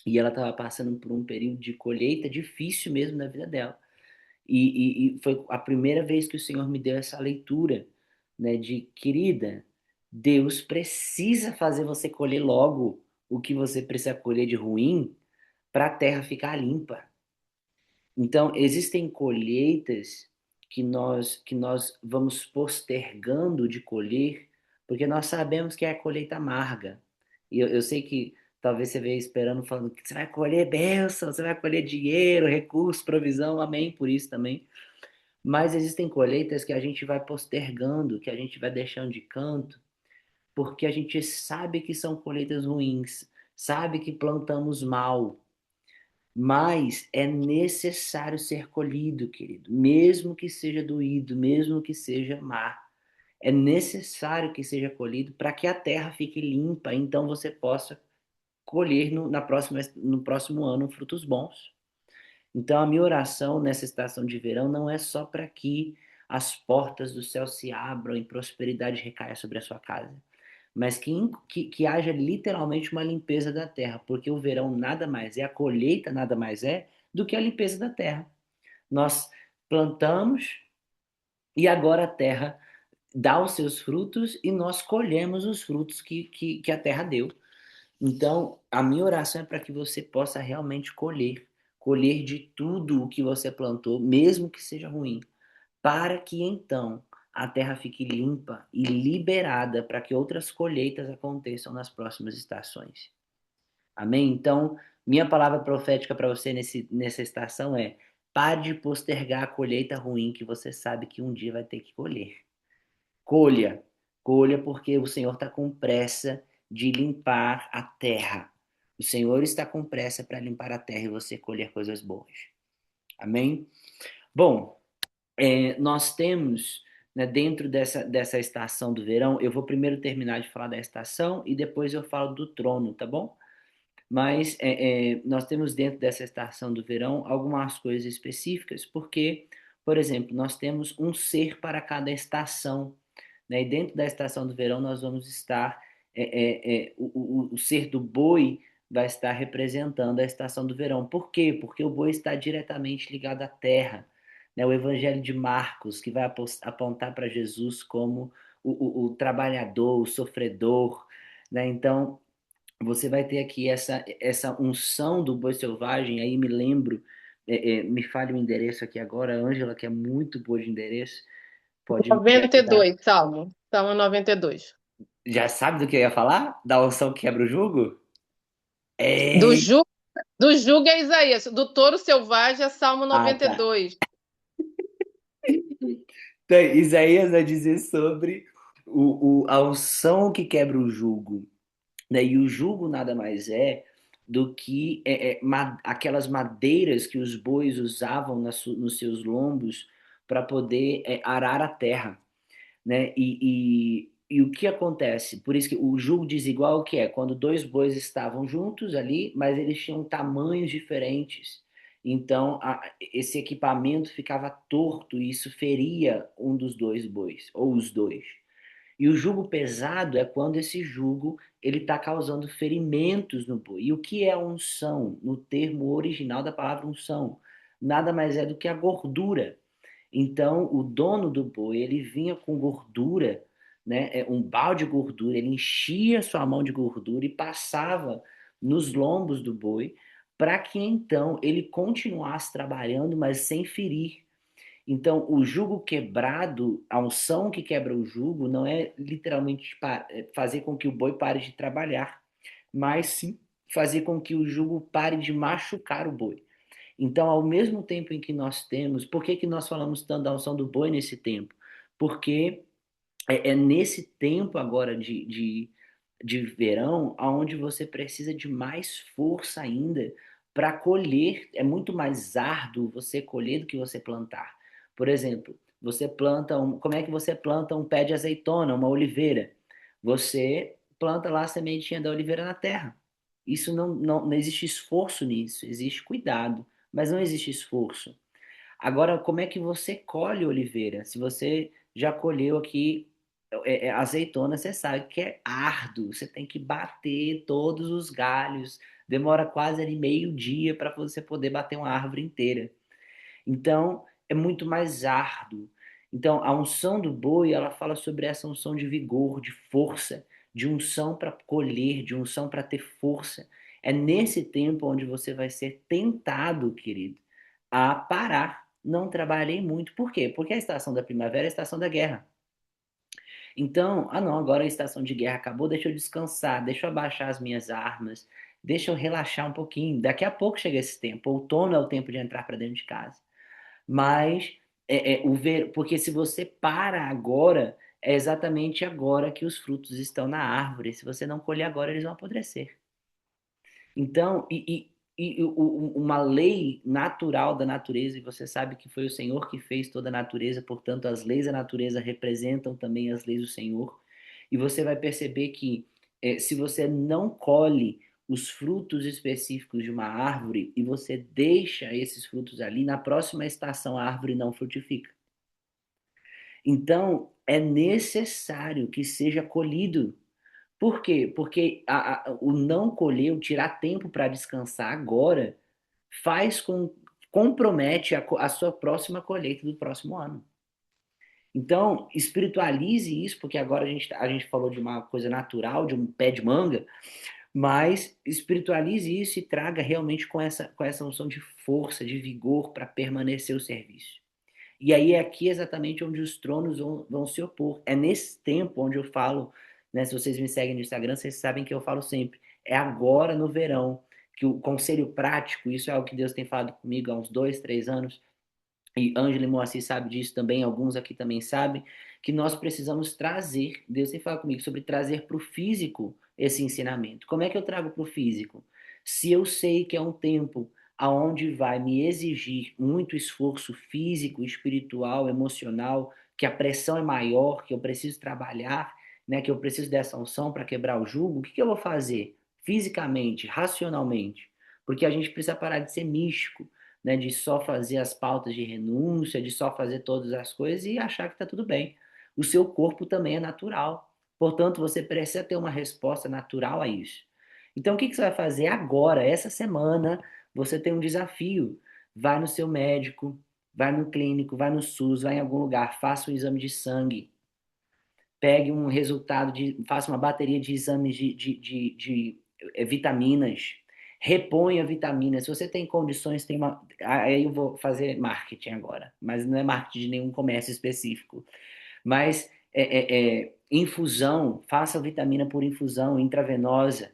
e ela estava passando por um período de colheita difícil mesmo na vida dela. E foi a primeira vez que o Senhor me deu essa leitura, né, de querida, Deus precisa fazer você colher logo o que você precisa colher de ruim para a terra ficar limpa. Então, existem colheitas que nós vamos postergando de colher, porque nós sabemos que é a colheita amarga. E eu sei que talvez você veja esperando, falando que você vai colher bênção, você vai colher dinheiro, recurso, provisão, amém, por isso também. Mas existem colheitas que a gente vai postergando, que a gente vai deixando de canto, porque a gente sabe que são colheitas ruins, sabe que plantamos mal, mas é necessário ser colhido, querido, mesmo que seja doído, mesmo que seja má. É necessário que seja colhido para que a terra fique limpa, então você possa colher no próximo ano frutos bons. Então, a minha oração nessa estação de verão não é só para que as portas do céu se abram e prosperidade recaia sobre a sua casa, mas que haja literalmente uma limpeza da terra, porque o verão nada mais é, a colheita nada mais é do que a limpeza da terra. Nós plantamos e agora a terra dá os seus frutos e nós colhemos os frutos que a terra deu. Então, a minha oração é para que você possa realmente colher de tudo o que você plantou, mesmo que seja ruim, para que então a terra fique limpa e liberada para que outras colheitas aconteçam nas próximas estações. Amém? Então, minha palavra profética para você nessa estação é: pare de postergar a colheita ruim que você sabe que um dia vai ter que colher. Colha, colha, porque o Senhor está com pressa de limpar a terra. O Senhor está com pressa para limpar a terra e você colher coisas boas. Amém? Bom, nós temos, né, dentro dessa estação do verão, eu vou primeiro terminar de falar da estação e depois eu falo do trono, tá bom? Mas nós temos dentro dessa estação do verão algumas coisas específicas, porque, por exemplo, nós temos um ser para cada estação, né? E dentro da estação do verão nós vamos estar, o ser do boi vai estar representando a estação do verão. Por quê? Porque o boi está diretamente ligado à terra, né? O Evangelho de Marcos, que vai apontar para Jesus como o trabalhador, o sofredor, né? Então, você vai ter aqui essa unção do boi selvagem, aí me lembro, me fale o endereço aqui agora, Ângela, que é muito boa de endereço, pode me ajudar. 92, Salmo. Salmo 92. Já sabe do que eu ia falar? Da unção que quebra o jugo? Do, É. ju, do jugo é Isaías. Do touro selvagem é Salmo Ah, tá. 92. Então, Isaías vai dizer sobre a unção que quebra o jugo, né? E o jugo nada mais é do que aquelas madeiras que os bois usavam nos seus lombos para poder arar a terra, né? E o que acontece? Por isso que o jugo desigual o que é? Quando dois bois estavam juntos ali, mas eles tinham tamanhos diferentes. Então, esse equipamento ficava torto e isso feria um dos dois bois, ou os dois. E o jugo pesado é quando esse jugo ele está causando ferimentos no boi. E o que é unção? No termo original da palavra unção, nada mais é do que a gordura. Então, o dono do boi, ele vinha com gordura, né, um balde de gordura, ele enchia sua mão de gordura e passava nos lombos do boi, para que então ele continuasse trabalhando, mas sem ferir. Então, o jugo quebrado, a unção que quebra o jugo, não é literalmente fazer com que o boi pare de trabalhar, mas sim fazer com que o jugo pare de machucar o boi. Então, ao mesmo tempo em que nós temos, por que que nós falamos tanto da unção do boi nesse tempo? Porque é nesse tempo agora de verão, onde você precisa de mais força ainda para colher. É muito mais árduo você colher do que você plantar. Por exemplo, como é que você planta um pé de azeitona, uma oliveira? Você planta lá a sementinha da oliveira na terra. Isso não existe esforço nisso, existe cuidado, mas não existe esforço. Agora, como é que você colhe oliveira? Se você já colheu aqui azeitona, você sabe que é árduo. Você tem que bater todos os galhos. Demora quase ali meio dia para você poder bater uma árvore inteira. Então, é muito mais árduo. Então, a unção do boi, ela fala sobre essa unção de vigor, de força, de unção para colher, de unção para ter força. É nesse tempo onde você vai ser tentado, querido, a parar. Não trabalhei muito. Por quê? Porque a estação da primavera é a estação da guerra. Então, não, agora a estação de guerra acabou, deixa eu descansar, deixa eu abaixar as minhas armas, deixa eu relaxar um pouquinho. Daqui a pouco chega esse tempo. Outono é o tempo de entrar para dentro de casa. Mas porque se você para agora, é exatamente agora que os frutos estão na árvore. Se você não colher agora, eles vão apodrecer. Então, uma lei natural da natureza, e você sabe que foi o Senhor que fez toda a natureza, portanto, as leis da natureza representam também as leis do Senhor. E você vai perceber que se você não colhe os frutos específicos de uma árvore e você deixa esses frutos ali, na próxima estação a árvore não frutifica. Então, é necessário que seja colhido. Por quê? Porque o não colher, o tirar tempo para descansar agora, faz com compromete a sua próxima colheita do próximo ano. Então, espiritualize isso, porque agora a gente falou de uma coisa natural, de um pé de manga, mas espiritualize isso e traga realmente com essa unção de força, de vigor para permanecer o serviço. E aí é aqui exatamente onde os tronos vão se opor. É nesse tempo onde eu falo, né? Se vocês me seguem no Instagram, vocês sabem que eu falo sempre. É agora no verão que o conselho prático, isso é algo que Deus tem falado comigo há uns 2, 3 anos, e Ângela e Moacir sabe disso também, alguns aqui também sabem, que nós precisamos trazer, Deus tem falado comigo sobre trazer para o físico esse ensinamento. Como é que eu trago para o físico? Se eu sei que é um tempo aonde vai me exigir muito esforço físico, espiritual, emocional, que a pressão é maior, que eu preciso trabalhar, né, que eu preciso dessa unção para quebrar o jugo, o que que eu vou fazer fisicamente, racionalmente? Porque a gente precisa parar de ser místico, né, de só fazer as pautas de renúncia, de só fazer todas as coisas e achar que está tudo bem. O seu corpo também é natural. Portanto, você precisa ter uma resposta natural a isso. Então, o que que você vai fazer agora, essa semana? Você tem um desafio. Vai no seu médico, vai no clínico, vai no SUS, vai em algum lugar, faça um exame de sangue, pegue um resultado faça uma bateria de exames de vitaminas, reponha vitaminas. Se você tem condições, tem uma. Aí eu vou fazer marketing agora, mas não é marketing de nenhum comércio específico. Mas infusão, faça vitamina por infusão intravenosa.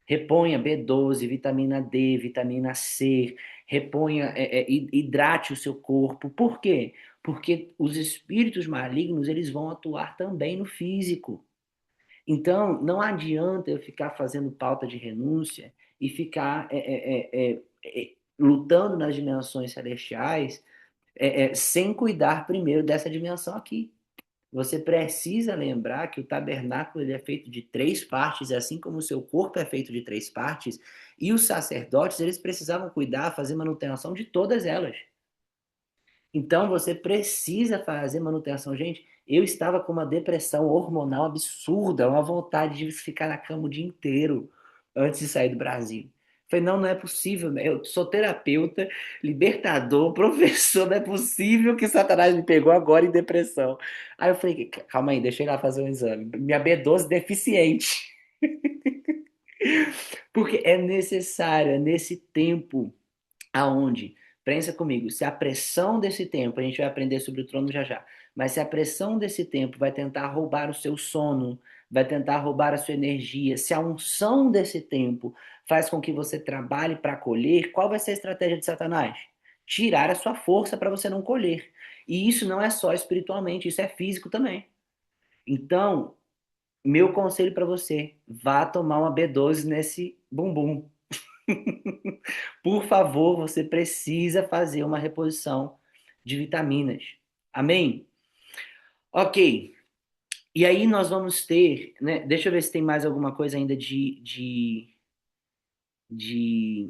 Reponha B12, vitamina D, vitamina C, reponha, hidrate o seu corpo. Por quê? Porque os espíritos malignos, eles vão atuar também no físico. Então, não adianta eu ficar fazendo pauta de renúncia e ficar lutando nas dimensões celestiais sem cuidar primeiro dessa dimensão aqui. Você precisa lembrar que o tabernáculo ele é feito de 3 partes, assim como o seu corpo é feito de 3 partes, e os sacerdotes eles precisavam cuidar, fazer manutenção de todas elas. Então você precisa fazer manutenção. Gente, eu estava com uma depressão hormonal absurda, uma vontade de ficar na cama o dia inteiro antes de sair do Brasil. Falei, não, não é possível. Eu sou terapeuta, libertador, professor, não é possível que Satanás me pegou agora em depressão. Aí eu falei, calma aí, deixa eu ir lá fazer um exame. Minha B12 deficiente. Porque é necessário, é nesse tempo aonde, pensa comigo, se a pressão desse tempo, a gente vai aprender sobre o trono já já, mas se a pressão desse tempo vai tentar roubar o seu sono, vai tentar roubar a sua energia, se a unção desse tempo faz com que você trabalhe para colher, qual vai ser a estratégia de Satanás? Tirar a sua força para você não colher. E isso não é só espiritualmente, isso é físico também. Então, meu conselho para você, vá tomar uma B12 nesse bumbum. Por favor, você precisa fazer uma reposição de vitaminas. Amém? Ok. E aí nós vamos ter, né? Deixa eu ver se tem mais alguma coisa ainda de, de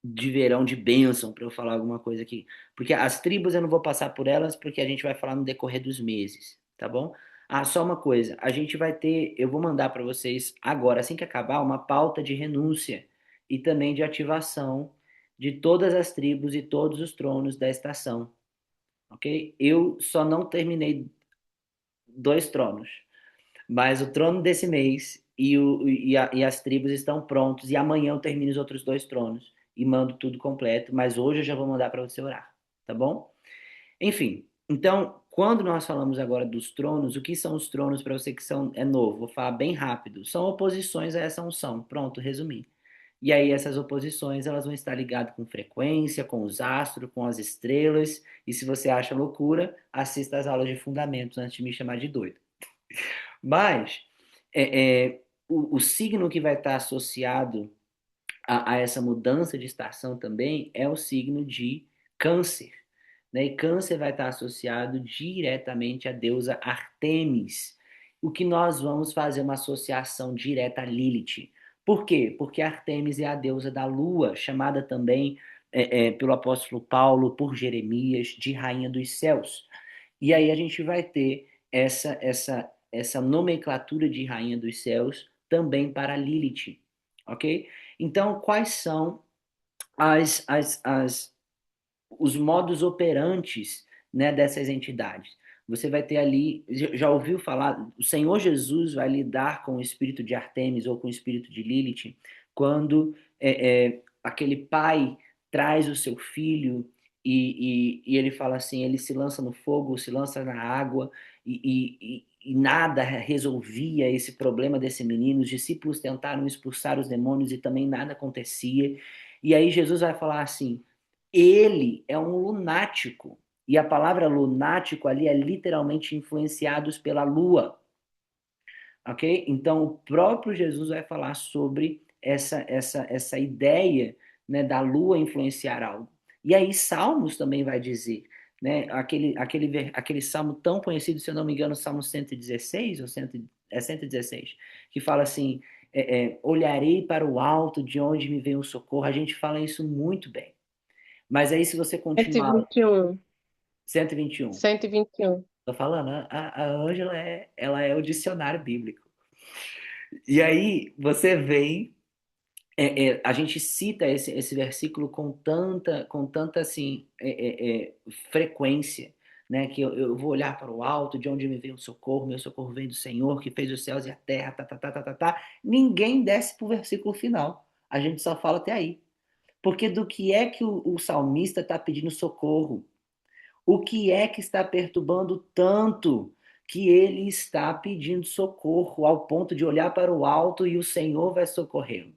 verão, de bênção, para eu falar alguma coisa aqui. Porque as tribos eu não vou passar por elas, porque a gente vai falar no decorrer dos meses, tá bom? Ah, só uma coisa, a gente vai ter, eu vou mandar para vocês agora, assim que acabar, uma pauta de renúncia e também de ativação de todas as tribos e todos os tronos da estação, ok? Eu só não terminei 2 tronos, mas o trono desse mês e as tribos estão prontos. E amanhã eu termino os outros 2 tronos e mando tudo completo. Mas hoje eu já vou mandar para você orar, tá bom? Enfim, então, quando nós falamos agora dos tronos, o que são os tronos para você que é novo? Vou falar bem rápido. São oposições a essa unção. Pronto, resumi. E aí essas oposições elas vão estar ligadas com frequência, com os astros, com as estrelas. E se você acha loucura, assista às aulas de fundamentos antes de me chamar de doido. Mas o signo que vai estar associado a essa mudança de estação também é o signo de Câncer, né? E Câncer vai estar associado diretamente à deusa Artemis, o que nós vamos fazer uma associação direta a Lilith. Por quê? Porque Artemis é a deusa da lua, chamada também pelo apóstolo Paulo, por Jeremias, de rainha dos céus. E aí a gente vai ter essa nomenclatura de rainha dos céus também para Lilith, ok? Então, quais são as, as, as, os modos operantes, né, dessas entidades? Você vai ter ali, já ouviu falar, o Senhor Jesus vai lidar com o espírito de Artemis ou com o espírito de Lilith quando aquele pai traz o seu filho e ele fala assim, ele se lança no fogo, se lança na água, e nada resolvia esse problema desse menino. Os discípulos tentaram expulsar os demônios e também nada acontecia. E aí Jesus vai falar assim, ele é um lunático. E a palavra lunático ali é literalmente influenciados pela lua, ok? Então o próprio Jesus vai falar sobre essa ideia, né, da lua influenciar algo. E aí Salmos também vai dizer, né, aquele salmo tão conhecido, se eu não me engano, Salmo 116, ou 116, que fala assim, olharei para o alto de onde me vem o socorro. A gente fala isso muito bem. Mas aí se você continuar, 121. 121, 121. tô falando, a Ângela ela é o dicionário bíblico. E aí você vem, a gente cita esse versículo com tanta assim, frequência, né? Que eu vou olhar para o alto, de onde me vem o socorro, meu socorro vem do Senhor, que fez os céus e a terra, tá, tá, tá, tá, tá, tá. Ninguém desce para o versículo final. A gente só fala até aí. Porque do que é que o salmista está pedindo socorro? O que é que está perturbando tanto que ele está pedindo socorro ao ponto de olhar para o alto e o Senhor vai socorrê-lo?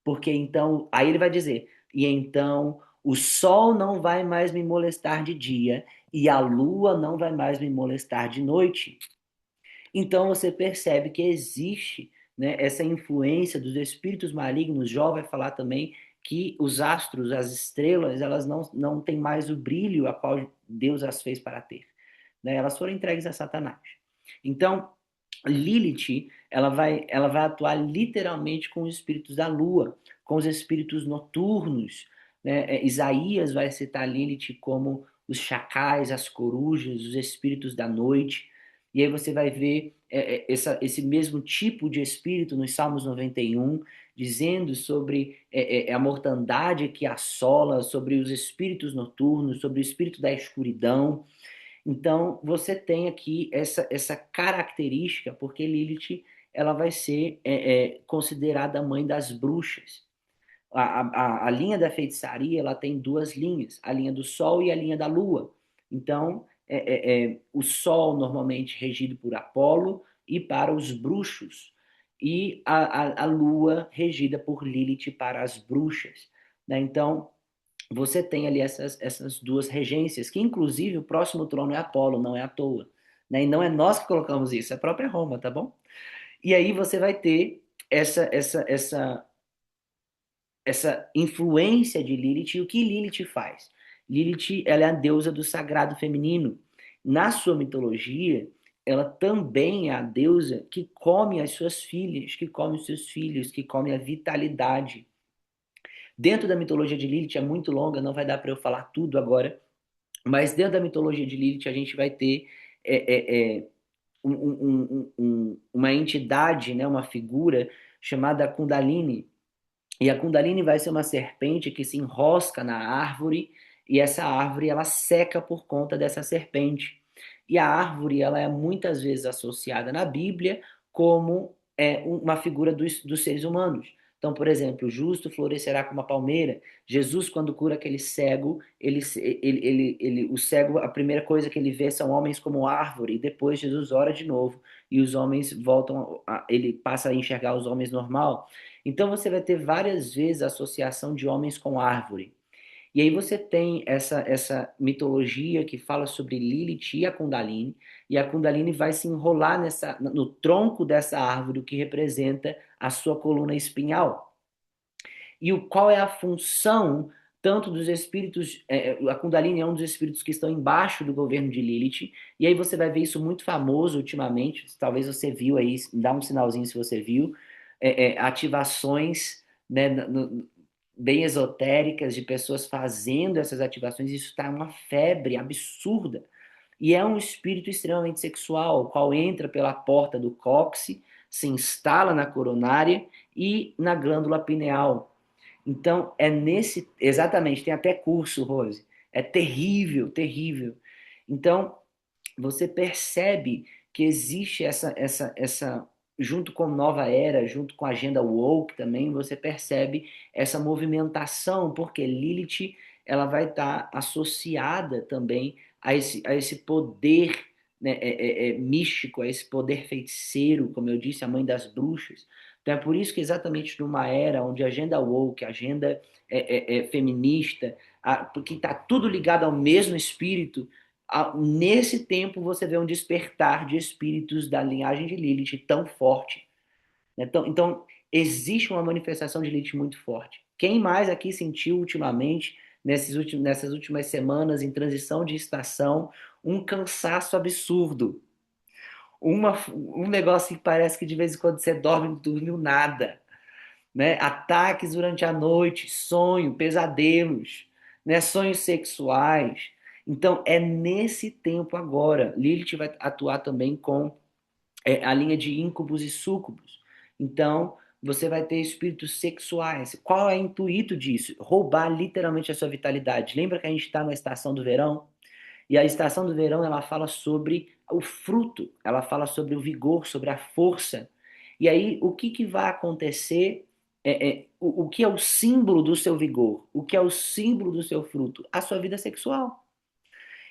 Porque então, aí ele vai dizer: e então o sol não vai mais me molestar de dia e a lua não vai mais me molestar de noite. Então você percebe que existe, né, essa influência dos espíritos malignos. Jó vai falar também que os astros, as estrelas, elas não têm mais o brilho a qual Deus as fez para ter. Né? Elas foram entregues a Satanás. Então, Lilith, ela vai atuar literalmente com os espíritos da lua, com os espíritos noturnos. Né? Isaías vai citar Lilith como os chacais, as corujas, os espíritos da noite. E aí você vai ver esse mesmo tipo de espírito nos Salmos 91, dizendo sobre a mortandade que assola, sobre os espíritos noturnos, sobre o espírito da escuridão. Então, você tem aqui essa característica, porque Lilith ela vai ser considerada a mãe das bruxas. A linha da feitiçaria ela tem duas linhas, a linha do Sol e a linha da Lua. Então, o Sol normalmente regido por Apolo e para os bruxos, e a Lua regida por Lilith para as bruxas. Né? Então, você tem ali essas duas regências, que inclusive o próximo trono é Apolo, não é à toa. Né? E não é nós que colocamos isso, é a própria Roma, tá bom? E aí você vai ter essa influência de Lilith. E o que Lilith faz? Lilith, ela é a deusa do sagrado feminino. Na sua mitologia, ela também é a deusa que come as suas filhas, que come os seus filhos, que come a vitalidade. Dentro da mitologia de Lilith é muito longa, não vai dar para eu falar tudo agora, mas dentro da mitologia de Lilith a gente vai ter uma entidade, né, uma figura chamada Kundalini. E a Kundalini vai ser uma serpente que se enrosca na árvore, e essa árvore ela seca por conta dessa serpente. E a árvore ela é muitas vezes associada na Bíblia como uma figura dos seres humanos. Então, por exemplo, o justo florescerá como a palmeira. Jesus, quando cura aquele cego, o cego, a primeira coisa que ele vê são homens como árvore, e depois Jesus ora de novo, e os homens voltam, ele passa a enxergar os homens normal. Então você vai ter várias vezes a associação de homens com árvore. E aí você tem essa mitologia que fala sobre Lilith e a Kundalini vai se enrolar no tronco dessa árvore, o que representa a sua coluna espinhal. E qual é a função tanto dos espíritos, a Kundalini é um dos espíritos que estão embaixo do governo de Lilith, e aí você vai ver isso muito famoso ultimamente, talvez você viu aí, dá um sinalzinho se você viu, ativações, né, bem esotéricas de pessoas fazendo essas ativações. Isso está uma febre absurda. E é um espírito extremamente sexual, o qual entra pela porta do cóccix, se instala na coronária e na glândula pineal. Então, exatamente, tem até curso, Rose. É terrível, terrível. Então, você percebe que existe junto com Nova Era, junto com a agenda woke também, você percebe essa movimentação, porque Lilith, ela vai estar associada também a esse poder, né, místico, a esse poder feiticeiro, como eu disse, a mãe das bruxas. Então é por isso que exatamente numa era onde a agenda woke, a agenda feminista, porque está tudo ligado ao mesmo espírito, nesse tempo você vê um despertar de espíritos da linhagem de Lilith tão forte. Né? Então, existe uma manifestação de Lilith muito forte. Quem mais aqui sentiu ultimamente, nessas últimas semanas, em transição de estação, um cansaço absurdo? Um negócio que parece que de vez em quando você dorme e não dormiu nada, né? Ataques durante a noite, sonho, pesadelos, né? Sonhos sexuais. Então, é nesse tempo agora. Lilith vai atuar também com a linha de íncubos e súcubos. Então, você vai ter espíritos sexuais. Qual é o intuito disso? Roubar literalmente a sua vitalidade. Lembra que a gente está na estação do verão? E a estação do verão, ela fala sobre o fruto, ela fala sobre o vigor, sobre a força. E aí, o que, que vai acontecer? O que é o símbolo do seu vigor? O que é o símbolo do seu fruto? A sua vida sexual.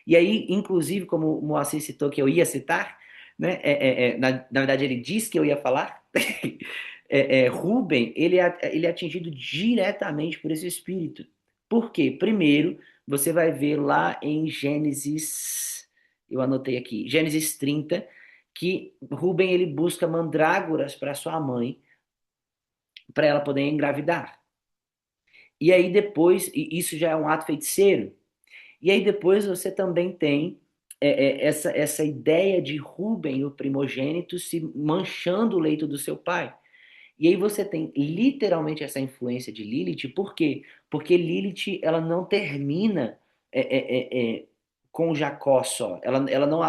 E aí, inclusive, como o Moacir citou que eu ia citar, né? Na verdade, ele disse que eu ia falar. Rubem, ele é atingido diretamente por esse espírito. Por quê? Primeiro, você vai ver lá em Gênesis, eu anotei aqui, Gênesis 30, que Rubem ele busca mandrágoras para sua mãe, para ela poder engravidar. E aí depois, e isso já é um ato feiticeiro. E aí depois você também tem essa ideia de Rubem, o primogênito, se manchando o leito do seu pai. E aí você tem literalmente essa influência de Lilith, por quê? Porque Lilith, ela não termina é, é, é, é, com Jacó só. Ela não,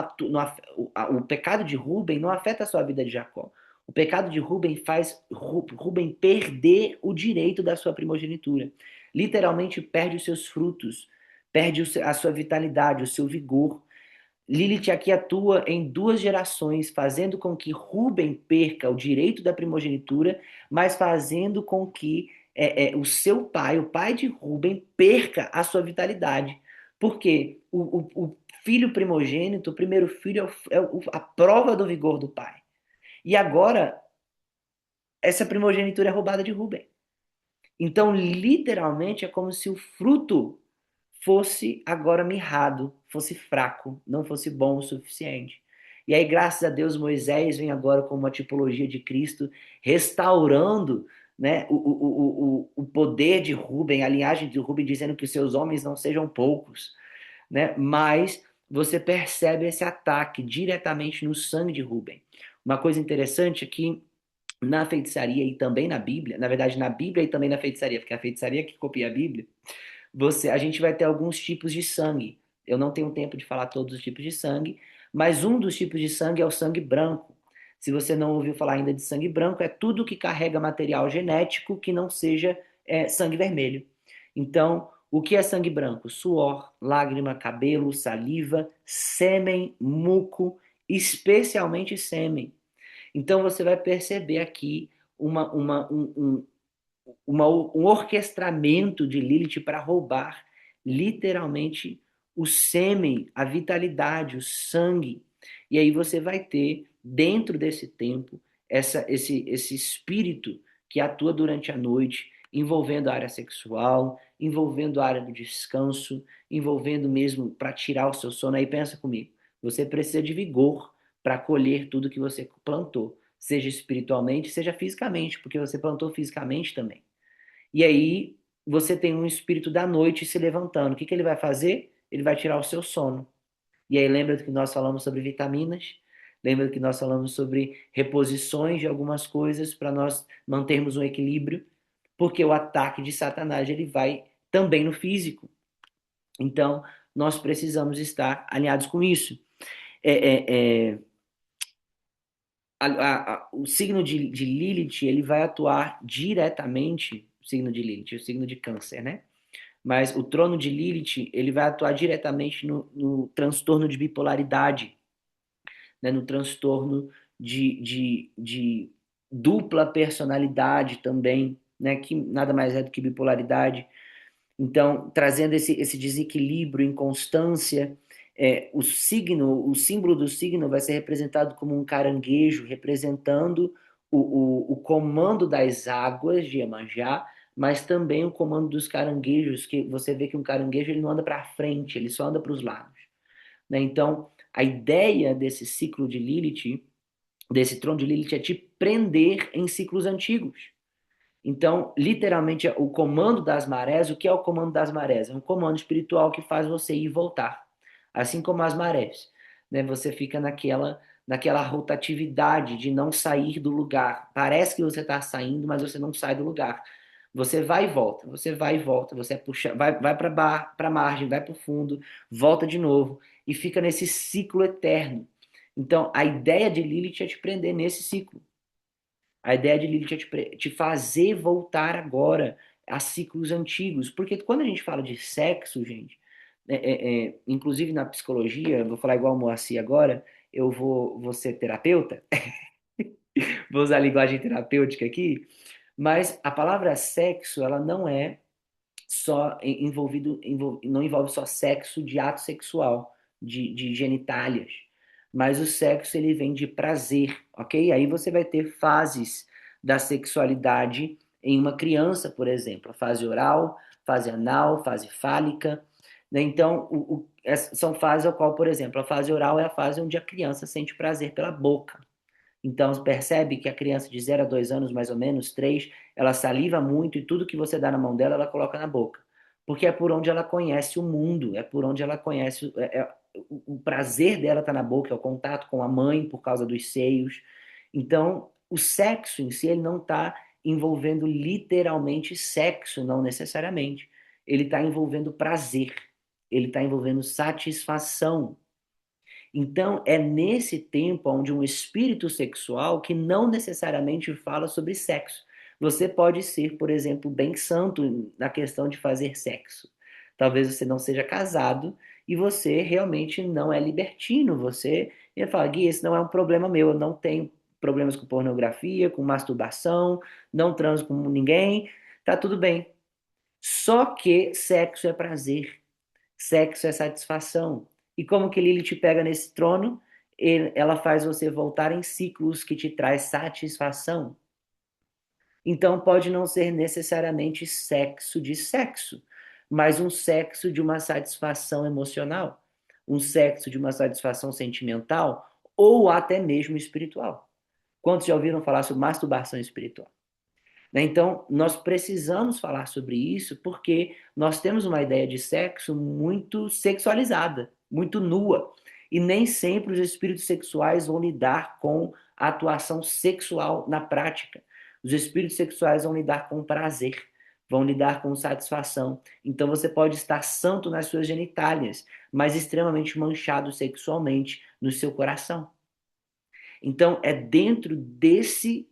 o pecado de Rubem não afeta a sua vida de Jacó. O pecado de Rubem faz Rubem perder o direito da sua primogenitura. Literalmente perde os seus frutos, perde a sua vitalidade, o seu vigor. Lilith aqui atua em duas gerações, fazendo com que Rubem perca o direito da primogenitura, mas fazendo com que o seu pai, o pai de Rubem, perca a sua vitalidade. Porque o filho primogênito, o primeiro filho, a prova do vigor do pai. E agora, essa primogenitura é roubada de Rubem. Então, literalmente, é como se o fruto fosse agora mirrado, fosse fraco, não fosse bom o suficiente. E aí, graças a Deus, Moisés vem agora com uma tipologia de Cristo, restaurando, né, o poder de Rubem, a linhagem de Rubem, dizendo que os seus homens não sejam poucos, né? Mas você percebe esse ataque diretamente no sangue de Rubem. Uma coisa interessante é que na feitiçaria e também na Bíblia, na verdade na Bíblia e também na feitiçaria, porque a feitiçaria que copia a Bíblia, a gente vai ter alguns tipos de sangue. Eu não tenho tempo de falar todos os tipos de sangue, mas um dos tipos de sangue é o sangue branco. Se você não ouviu falar ainda de sangue branco, é tudo que carrega material genético que não seja sangue vermelho. Então, o que é sangue branco? Suor, lágrima, cabelo, saliva, sêmen, muco, especialmente sêmen. Então você vai perceber aqui um orquestramento de Lilith para roubar literalmente o sêmen, a vitalidade, o sangue. E aí você vai ter, dentro desse tempo, esse espírito que atua durante a noite, envolvendo a área sexual, envolvendo a área do descanso, envolvendo mesmo para tirar o seu sono. Aí pensa comigo, você precisa de vigor para colher tudo que você plantou, seja espiritualmente, seja fisicamente, porque você plantou fisicamente também. E aí você tem um espírito da noite se levantando. O que que ele vai fazer? Ele vai tirar o seu sono. E aí lembra do que nós falamos sobre vitaminas? Lembra do que nós falamos sobre reposições de algumas coisas para nós mantermos um equilíbrio? Porque o ataque de Satanás ele vai também no físico. Então, nós precisamos estar alinhados com isso. É, é, é, o signo de Lilith ele vai atuar diretamente, o signo de Lilith, o signo de Câncer, né? Mas o trono de Lilith ele vai atuar diretamente no transtorno de bipolaridade, né? No transtorno de dupla personalidade também, né? Que nada mais é do que bipolaridade. Então, trazendo esse desequilíbrio, inconstância, o símbolo do signo vai ser representado como um caranguejo, representando o comando das águas de Iemanjá, mas também o comando dos caranguejos, que você vê que um caranguejo ele não anda para frente, ele só anda para os lados, né? Então, a ideia desse ciclo de Lilith, desse trono de Lilith, é te prender em ciclos antigos. Então, literalmente, o comando das marés, o que é o comando das marés? É um comando espiritual que faz você ir e voltar, assim como as marés, né? Você fica naquela rotatividade de não sair do lugar. Parece que você está saindo, mas você não sai do lugar. Você vai e volta, você vai e volta, você puxa, vai para a margem, vai para o fundo, volta de novo e fica nesse ciclo eterno. Então, a ideia de Lilith é te prender nesse ciclo. A ideia de Lilith é te fazer voltar agora a ciclos antigos. Porque quando a gente fala de sexo, gente, inclusive na psicologia, eu vou falar igual o Moacir agora, vou ser terapeuta, vou usar a linguagem terapêutica aqui, mas a palavra sexo, ela não é só não envolve só sexo de ato sexual, de genitálias, mas o sexo ele vem de prazer, ok? Aí você vai ter fases da sexualidade em uma criança, por exemplo, a fase oral, fase anal, fase fálica, né? Então, são fases ao qual, por exemplo, a fase oral é a fase onde a criança sente prazer pela boca. Então, você percebe que a criança de 0 a 2 anos, mais ou menos, 3, ela saliva muito e tudo que você dá na mão dela, ela coloca na boca. Porque é por onde ela conhece o mundo, é por onde ela conhece. O prazer dela está na boca, é o contato com a mãe por causa dos seios. Então, o sexo em si, ele não está envolvendo literalmente sexo, não necessariamente. Ele está envolvendo prazer, ele está envolvendo satisfação. Então, é nesse tempo onde um espírito sexual que não necessariamente fala sobre sexo. Você pode ser, por exemplo, bem santo na questão de fazer sexo. Talvez você não seja casado e você realmente não é libertino. Você ia falar, Gui, esse não é um problema meu, eu não tenho problemas com pornografia, com masturbação, não transo com ninguém, tá tudo bem. Só que sexo é prazer. Sexo é satisfação. E como que Lilith te pega nesse trono? Ela faz você voltar em ciclos que te traz satisfação. Então pode não ser necessariamente sexo de sexo, mas um sexo de uma satisfação emocional, um sexo de uma satisfação sentimental ou até mesmo espiritual. Quantos já ouviram falar sobre masturbação espiritual? Né? Então, nós precisamos falar sobre isso porque nós temos uma ideia de sexo muito sexualizada, muito nua. E nem sempre os espíritos sexuais vão lidar com a atuação sexual na prática. Os espíritos sexuais vão lidar com prazer, vão lidar com satisfação. Então, você pode estar santo nas suas genitálias, mas extremamente manchado sexualmente no seu coração. Então, é dentro desse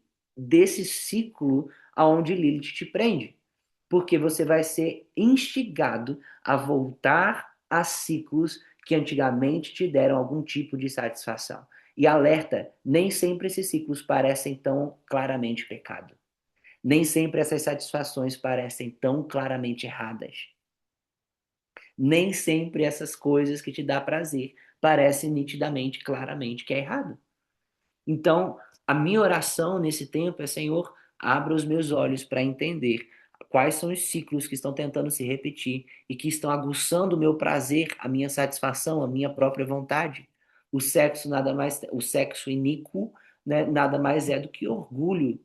ciclo aonde Lilith te prende, porque você vai ser instigado a voltar a ciclos que antigamente te deram algum tipo de satisfação. E alerta, nem sempre esses ciclos parecem tão claramente pecado. Nem sempre essas satisfações parecem tão claramente erradas. Nem sempre essas coisas que te dá prazer parecem nitidamente, claramente que é errado. Então, a minha oração nesse tempo é: Senhor, abra os meus olhos para entender quais são os ciclos que estão tentando se repetir e que estão aguçando o meu prazer, a minha satisfação, a minha própria vontade. O sexo iníquo, né, nada mais é do que orgulho,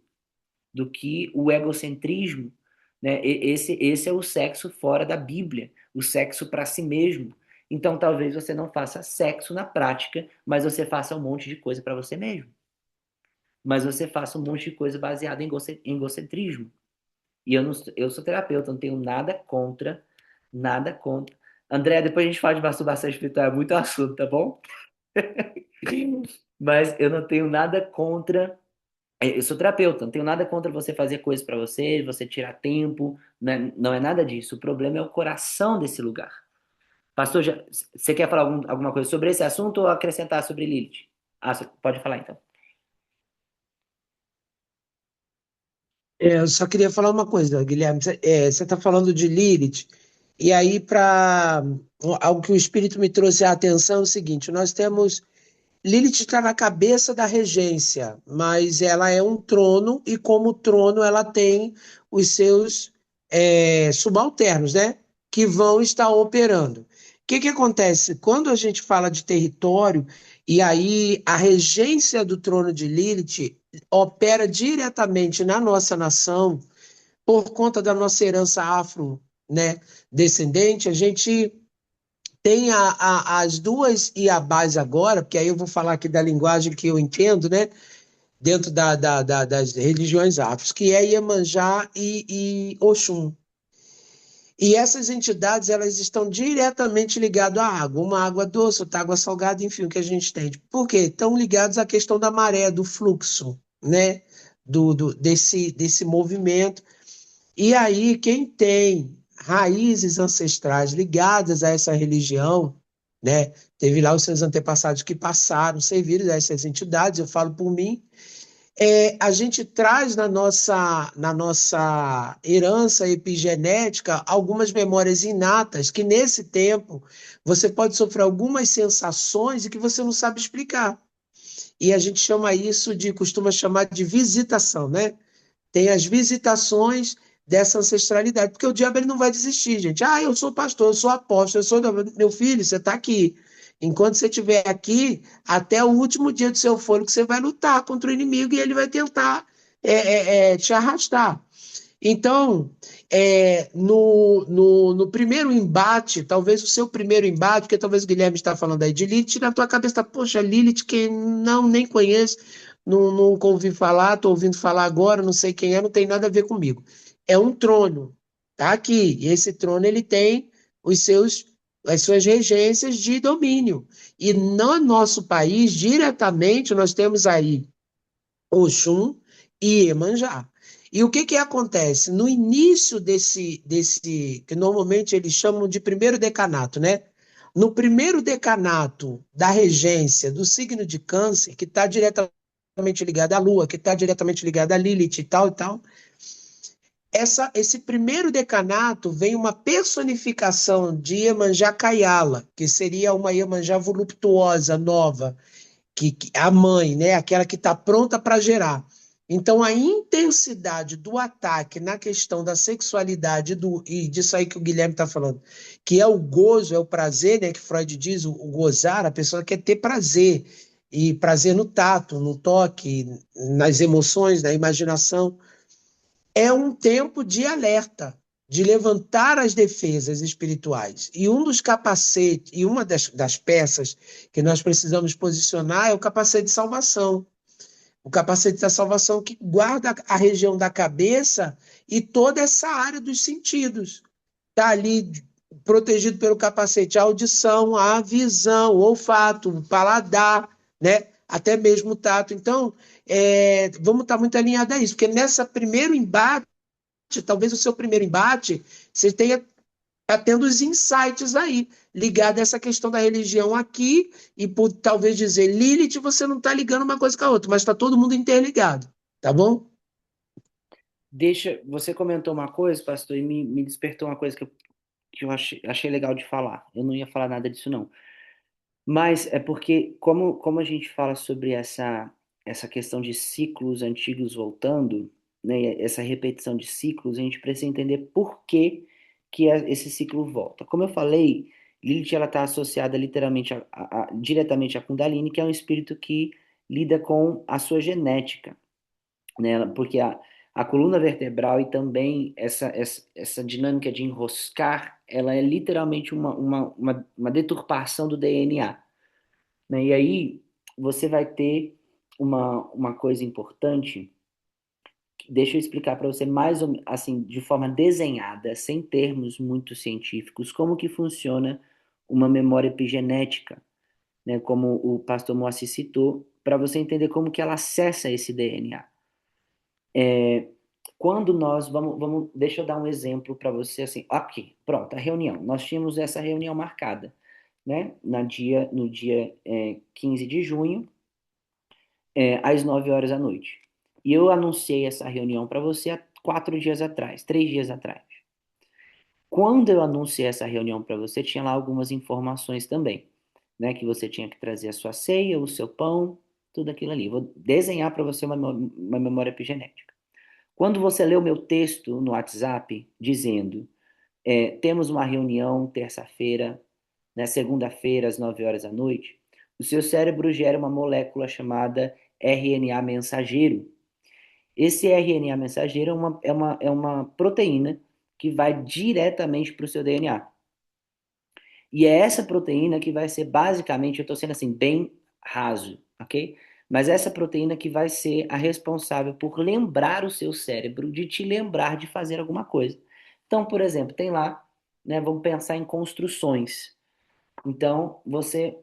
do que o egocentrismo, né? Esse é o sexo fora da Bíblia, o sexo para si mesmo. Então, talvez você não faça sexo na prática, mas você faça um monte de coisa para você mesmo, mas você faça um monte de coisa baseada em egocentrismo. E eu sou terapeuta, não tenho nada contra, nada contra. André, depois a gente fala de masturbação espiritual, é muito assunto, tá bom? Mas eu não tenho nada contra. Eu sou terapeuta, não tenho nada contra você fazer coisas para você, você tirar tempo, né? Não é nada disso. O problema é o coração desse lugar. Pastor, você quer falar alguma coisa sobre esse assunto ou acrescentar sobre Lilith? Ah, você pode falar então. Eu só queria falar uma coisa, Guilherme. Você está falando de Lilith. E aí, para algo que o Espírito me trouxe a atenção é o seguinte: nós temos. Lilith está na cabeça da regência, mas ela é um trono, e como trono, ela tem os seus subalternos, né? Que vão estar operando. O que que acontece? Quando a gente fala de território, e aí a regência do trono de Lilith opera diretamente na nossa nação, por conta da nossa herança afro, né, descendente, a gente tem as duas Iabás agora, porque aí eu vou falar aqui da linguagem que eu entendo, né? Dentro das religiões afros, que é Iemanjá e Oxum. E essas entidades, elas estão diretamente ligadas à água, uma água doce, outra água salgada, enfim, o que a gente tem. Por quê? Estão ligados à questão da maré, do fluxo, né? Desse movimento. E aí, quem tem raízes ancestrais ligadas a essa religião, né? Teve lá os seus antepassados que passaram, serviram a essas entidades, eu falo por mim. A gente traz na nossa herança epigenética algumas memórias inatas que, nesse tempo, você pode sofrer algumas sensações e que você não sabe explicar. E a gente chama isso costuma chamar de visitação, né? Tem as visitações dessa ancestralidade, porque o diabo ele não vai desistir, gente. Ah, eu sou pastor, eu sou apóstolo, eu sou meu filho, você está aqui. Enquanto você estiver aqui, até o último dia do seu fôlego, que você vai lutar contra o inimigo e ele vai tentar te arrastar. Então, no primeiro embate, talvez o seu primeiro embate, porque talvez o Guilherme está falando aí de Lilith, na tua cabeça está, poxa, Lilith, que não nem conheço, nunca ouvi falar, estou ouvindo falar agora, não sei quem é, não tem nada a ver comigo. É um trono, tá aqui, e esse trono ele tem as suas regências de domínio. E no nosso país, diretamente, nós temos aí Oxum e Iemanjá. E o que que acontece? No início que normalmente eles chamam de primeiro decanato, né? No primeiro decanato da regência do signo de Câncer, que está diretamente ligado à Lua, que está diretamente ligado à Lilith e tal, esse primeiro decanato vem uma personificação de Iemanjá Kayala, que seria uma Iemanjá voluptuosa, nova, que a mãe, né, aquela que está pronta para gerar. Então, a intensidade do ataque na questão da sexualidade e disso aí que o Guilherme está falando, que é o gozo, é o prazer, né, que Freud diz, o gozar, a pessoa quer ter prazer, e prazer no tato, no toque, nas emoções, na imaginação. É um tempo de alerta, de levantar as defesas espirituais. E um dos capacetes, e uma das peças que nós precisamos posicionar é o capacete de salvação. O capacete da salvação que guarda a região da cabeça e toda essa área dos sentidos. Está ali protegido pelo capacete a audição, a visão, o olfato, o paladar, né? Até mesmo o tato. Então, vamos estar muito alinhados a isso, porque nessa primeiro embate, talvez o seu primeiro embate, você tenha tá tendo os insights aí, ligado a essa questão da religião aqui, e por talvez dizer Lilith, você não está ligando uma coisa com a outra, mas está todo mundo interligado, tá bom? Você comentou uma coisa, pastor, e me despertou uma coisa que eu achei legal de falar. Eu não ia falar nada disso, não. Mas é porque, como a gente fala sobre essa questão de ciclos antigos voltando, né, essa repetição de ciclos, a gente precisa entender por que esse ciclo volta. Como eu falei, Lilith ela está associada literalmente diretamente a Kundalini, que é um espírito que lida com a sua genética, né? Porque a coluna vertebral e também essa dinâmica de enroscar, ela é literalmente uma deturpação do DNA, né? E aí você vai ter uma coisa importante, deixa eu explicar para você mais assim, de forma desenhada, sem termos muito científicos, como que funciona uma memória epigenética, né? Como o pastor Moacir citou, para você entender como que ela acessa esse DNA. Quando nós deixa eu dar um exemplo para você assim, aqui, pronto, a reunião. Nós tínhamos essa reunião marcada, né? No dia 15 de junho, às 9 horas da noite. E eu anunciei essa reunião para você há 4 dias atrás, 3 dias atrás. Quando eu anunciei essa reunião para você, tinha lá algumas informações também, né? Que você tinha que trazer a sua ceia, o seu pão, tudo aquilo ali. Vou desenhar para você uma memória epigenética. Quando você lê o meu texto no WhatsApp dizendo, temos uma reunião terça-feira, né, segunda-feira, às 9 horas da noite, o seu cérebro gera uma molécula chamada RNA mensageiro. Esse RNA mensageiro é uma proteína que vai diretamente para o seu DNA. E é essa proteína que vai ser basicamente, eu estou sendo assim, bem raso, ok? Mas essa proteína que vai ser a responsável por lembrar o seu cérebro de te lembrar de fazer alguma coisa. Então, por exemplo, tem lá, né, vamos pensar em construções. Então, você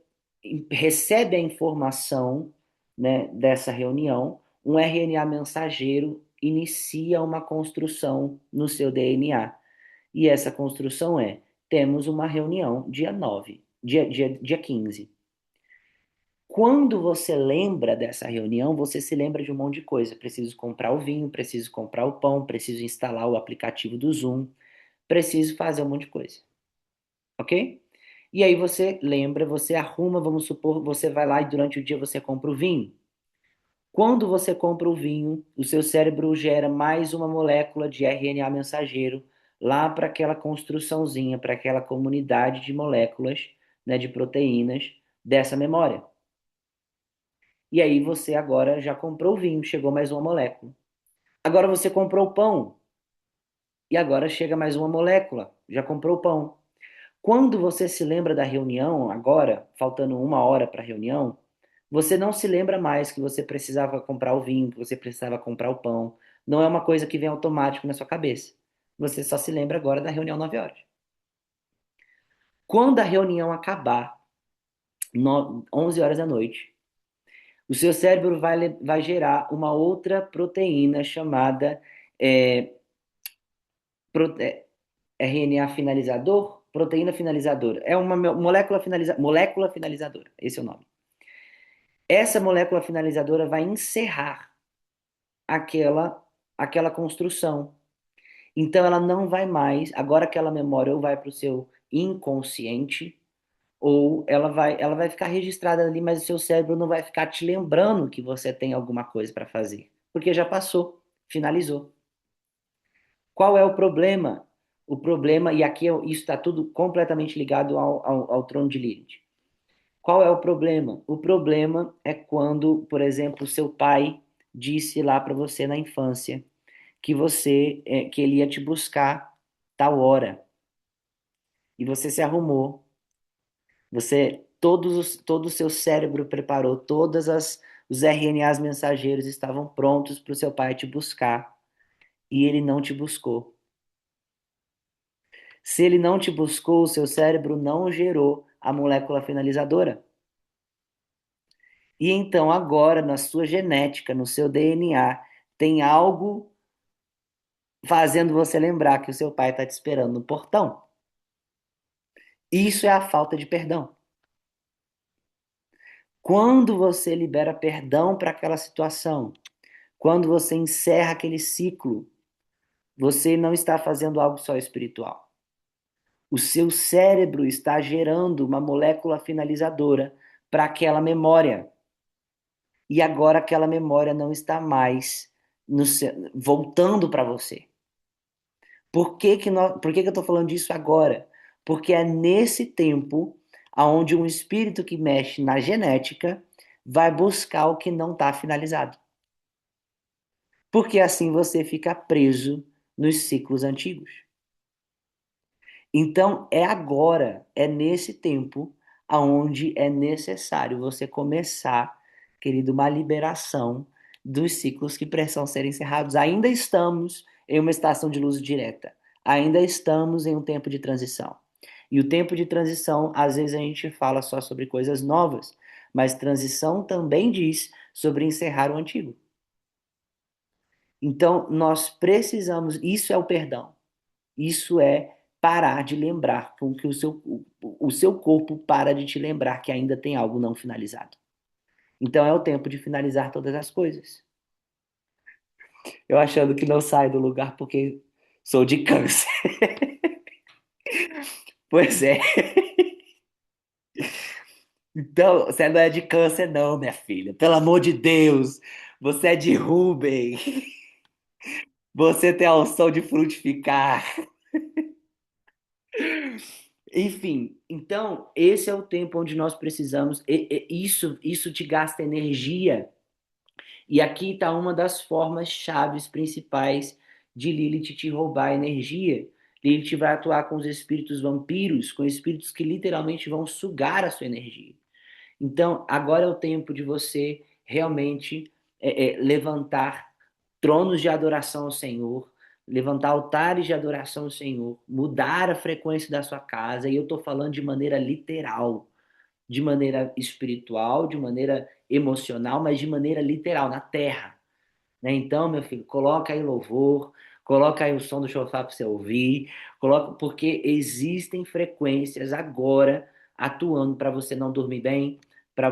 recebe a informação, né, dessa reunião, um RNA mensageiro inicia uma construção no seu DNA. E essa construção é: temos uma reunião dia 9, dia 15. Quando você lembra dessa reunião, você se lembra de um monte de coisa. Preciso comprar o vinho, preciso comprar o pão, preciso instalar o aplicativo do Zoom, preciso fazer um monte de coisa, ok? E aí você lembra, você arruma, vamos supor, você vai lá e durante o dia você compra o vinho. Quando você compra o vinho, o seu cérebro gera mais uma molécula de RNA mensageiro lá para aquela construçãozinha, para aquela comunidade de moléculas, né, de proteínas dessa memória. E aí você agora já comprou o vinho, chegou mais uma molécula. Agora você comprou o pão e agora chega mais uma molécula, já comprou o pão. Quando você se lembra da reunião, agora, faltando 1 hora para a reunião, você não se lembra mais que você precisava comprar o vinho, que você precisava comprar o pão. Não é uma coisa que vem automático na sua cabeça. Você só se lembra agora da reunião 9 horas. Quando a reunião acabar, 11 horas da noite, o seu cérebro vai gerar uma outra proteína chamada é, pro- é, RNA finalizador, proteína finalizadora. É uma molécula finalizadora, esse é o nome. Essa molécula finalizadora vai encerrar aquela, aquela construção. Então ela não vai mais, agora aquela memória ou vai para o seu inconsciente, ou ela vai ficar registrada ali, mas o seu cérebro não vai ficar te lembrando que você tem alguma coisa para fazer, porque já passou, finalizou. Qual é o problema? O problema, e aqui isso está tudo completamente ligado ao trono de Lilith. Qual é o problema? O problema é quando, por exemplo, seu pai disse lá para você na infância que ele ia te buscar tal hora e você se arrumou, todo o seu cérebro preparou, os RNAs mensageiros estavam prontos para o seu pai te buscar e ele não te buscou. Se ele não te buscou, o seu cérebro não gerou a molécula finalizadora. E então agora na sua genética, no seu DNA, tem algo fazendo você lembrar que o seu pai está te esperando no portão. Isso é a falta de perdão. Quando você libera perdão para aquela situação, quando você encerra aquele ciclo, você não está fazendo algo só espiritual. O seu cérebro está gerando uma molécula finalizadora para aquela memória. E agora aquela memória não está mais voltando para você. Por que que eu estou falando disso agora? Porque é nesse tempo onde um espírito que mexe na genética vai buscar o que não está finalizado. Porque assim você fica preso nos ciclos antigos. Então é agora, é nesse tempo aonde é necessário você começar, querido, uma liberação dos ciclos que precisam ser encerrados. Ainda estamos em uma estação de luz direta. Ainda estamos em um tempo de transição. E o tempo de transição, às vezes a gente fala só sobre coisas novas, mas transição também diz sobre encerrar o antigo. Então, nós precisamos, isso é o perdão. Isso é parar de lembrar, com que o seu corpo para de te lembrar que ainda tem algo não finalizado. Então é o tempo de finalizar todas as coisas. Eu achando que não saio do lugar porque sou de câncer. Pois é. Então, você não é de câncer, não, minha filha. Pelo amor de Deus. Você é de Rubem. Você tem a unção de frutificar. Enfim, então, esse é o tempo onde nós precisamos. Isso te gasta energia. E aqui está uma das formas chaves principais de Lilith te roubar energia. Lilith vai atuar com os espíritos vampiros, com espíritos que literalmente vão sugar a sua energia. Então, agora é o tempo de você realmente levantar tronos de adoração ao Senhor, levantar altares de adoração ao Senhor, mudar a frequência da sua casa, e eu estou falando de maneira literal, de maneira espiritual, de maneira emocional, mas de maneira literal, na terra. Né? Então, meu filho, coloca aí louvor, coloca aí o som do chofar para você ouvir, coloca, porque existem frequências agora atuando para você não dormir bem, para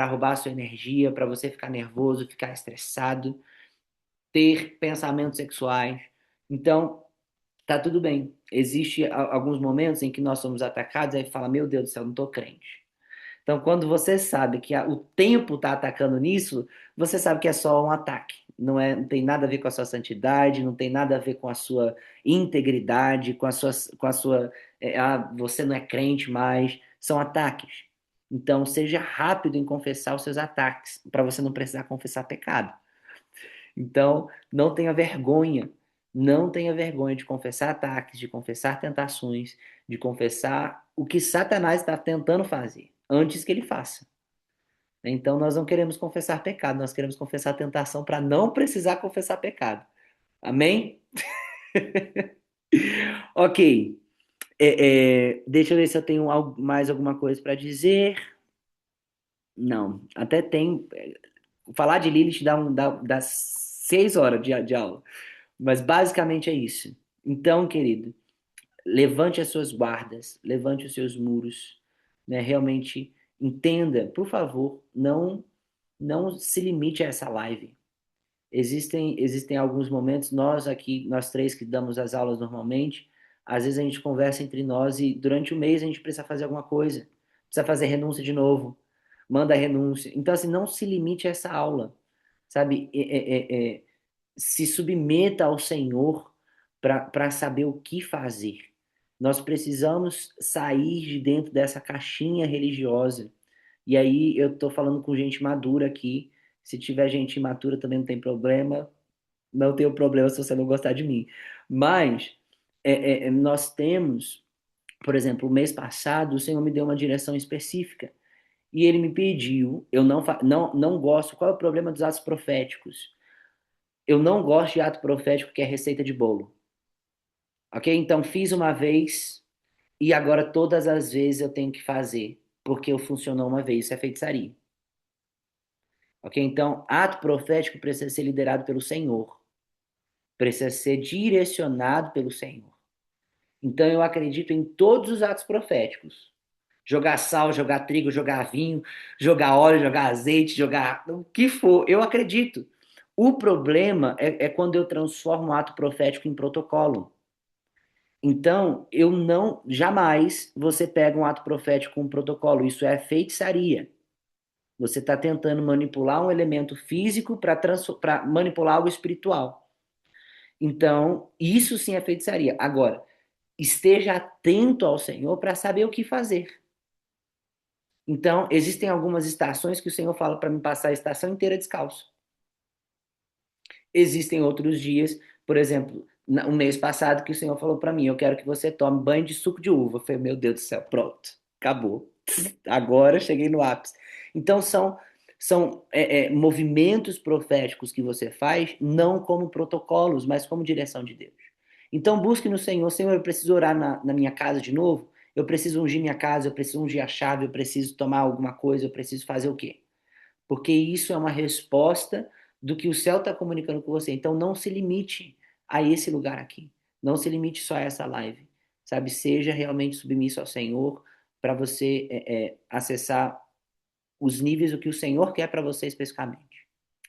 roubar a sua energia, para você ficar nervoso, ficar estressado, ter pensamentos sexuais. Então, tá tudo bem. Existe alguns momentos em que nós somos atacados e aí fala, meu Deus do céu, não tô crente. Então, quando você sabe que o tempo está atacando nisso, você sabe que é só um ataque. Não tem nada a ver com a sua santidade, não tem nada a ver com a sua integridade, você não é crente mais. São ataques. Então, seja rápido em confessar os seus ataques, para você não precisar confessar pecado. Então, não tenha vergonha. Não tenha vergonha de confessar ataques, de confessar tentações, de confessar o que Satanás está tentando fazer, antes que ele faça. Então, nós não queremos confessar pecado, nós queremos confessar tentação para não precisar confessar pecado. Amém? Ok. Deixa eu ver se eu tenho mais alguma coisa para dizer. Não, até tem. Falar de Lilith dá 6 horas de aula. Mas basicamente é isso. Então, querido, levante as suas guardas, levante os seus muros, né? Realmente entenda, por favor, não se limite a essa live. Existem alguns momentos, nós aqui, nós três que damos as aulas normalmente, às vezes a gente conversa entre nós e durante o mês a gente precisa fazer alguma coisa, precisa fazer renúncia de novo, manda a renúncia. Então, assim, não se limite a essa aula, sabe? Se submeta ao Senhor para saber o que fazer. Nós precisamos sair de dentro dessa caixinha religiosa. E aí eu estou falando com gente madura aqui. Se tiver gente imatura também não tem problema. Não tenho problema se você não gostar de mim. Mas nós temos, por exemplo, o mês passado, o Senhor me deu uma direção específica. E ele me pediu, eu não gosto, qual é o problema dos atos proféticos? Eu não gosto de ato profético que é receita de bolo. Ok? Então fiz uma vez e agora todas as vezes eu tenho que fazer, porque eu funcionou uma vez. Isso é feitiçaria. Ok? Então, ato profético precisa ser liderado pelo Senhor. Precisa ser direcionado pelo Senhor. Então, eu acredito em todos os atos proféticos. Jogar sal, jogar trigo, jogar vinho, jogar óleo, jogar azeite, jogar o que for. Eu acredito. O problema é quando eu transformo o ato profético em protocolo. Então, eu não, jamais você pega um ato profético com um protocolo. Isso é feitiçaria. Você está tentando manipular um elemento físico para manipular o espiritual. Então, isso sim é feitiçaria. Agora, esteja atento ao Senhor para saber o que fazer. Então, existem algumas estações que o Senhor fala para mim passar a estação inteira descalço. Existem outros dias, por exemplo, um mês passado que o Senhor falou para mim, eu quero que você tome banho de suco de uva. Eu falei, meu Deus do céu, pronto, acabou. Agora cheguei no ápice. Então são movimentos proféticos que você faz, não como protocolos, mas como direção de Deus. Então busque no Senhor, Senhor, eu preciso orar na minha casa de novo, eu preciso ungir minha casa, eu preciso ungir a chave, eu preciso tomar alguma coisa, eu preciso fazer o quê? Porque isso é uma resposta do que o céu está comunicando com você. Então não se limite a esse lugar aqui. Não se limite só a essa live. Sabe? Seja realmente submisso ao Senhor para você acessar os níveis do que o Senhor quer para você especificamente.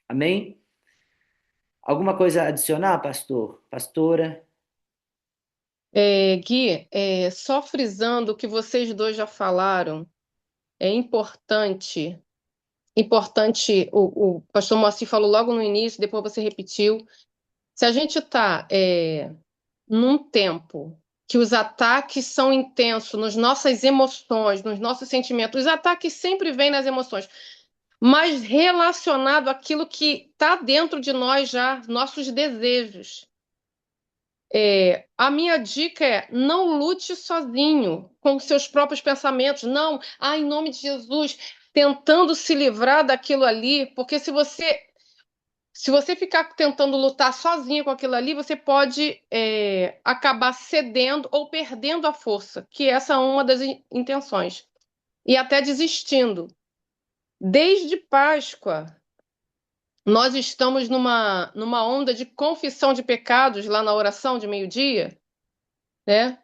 Amém? Alguma coisa a adicionar, pastor? Pastora? Gui, só frisando o que vocês dois já falaram, é importante, o pastor Moacir falou logo no início, depois você repetiu. Se a gente está num tempo que os ataques são intensos nas nossas emoções, nos nossos sentimentos, os ataques sempre vêm nas emoções, mas relacionado àquilo que está dentro de nós já, nossos desejos. A minha dica é: não lute sozinho com seus próprios pensamentos, não, em nome de Jesus, tentando se livrar daquilo ali, porque se você ficar tentando lutar sozinho com aquilo ali, você pode acabar cedendo ou perdendo a força, que essa é uma das intenções, e até desistindo. Desde Páscoa, nós estamos numa onda de confissão de pecados lá na oração de meio-dia, né?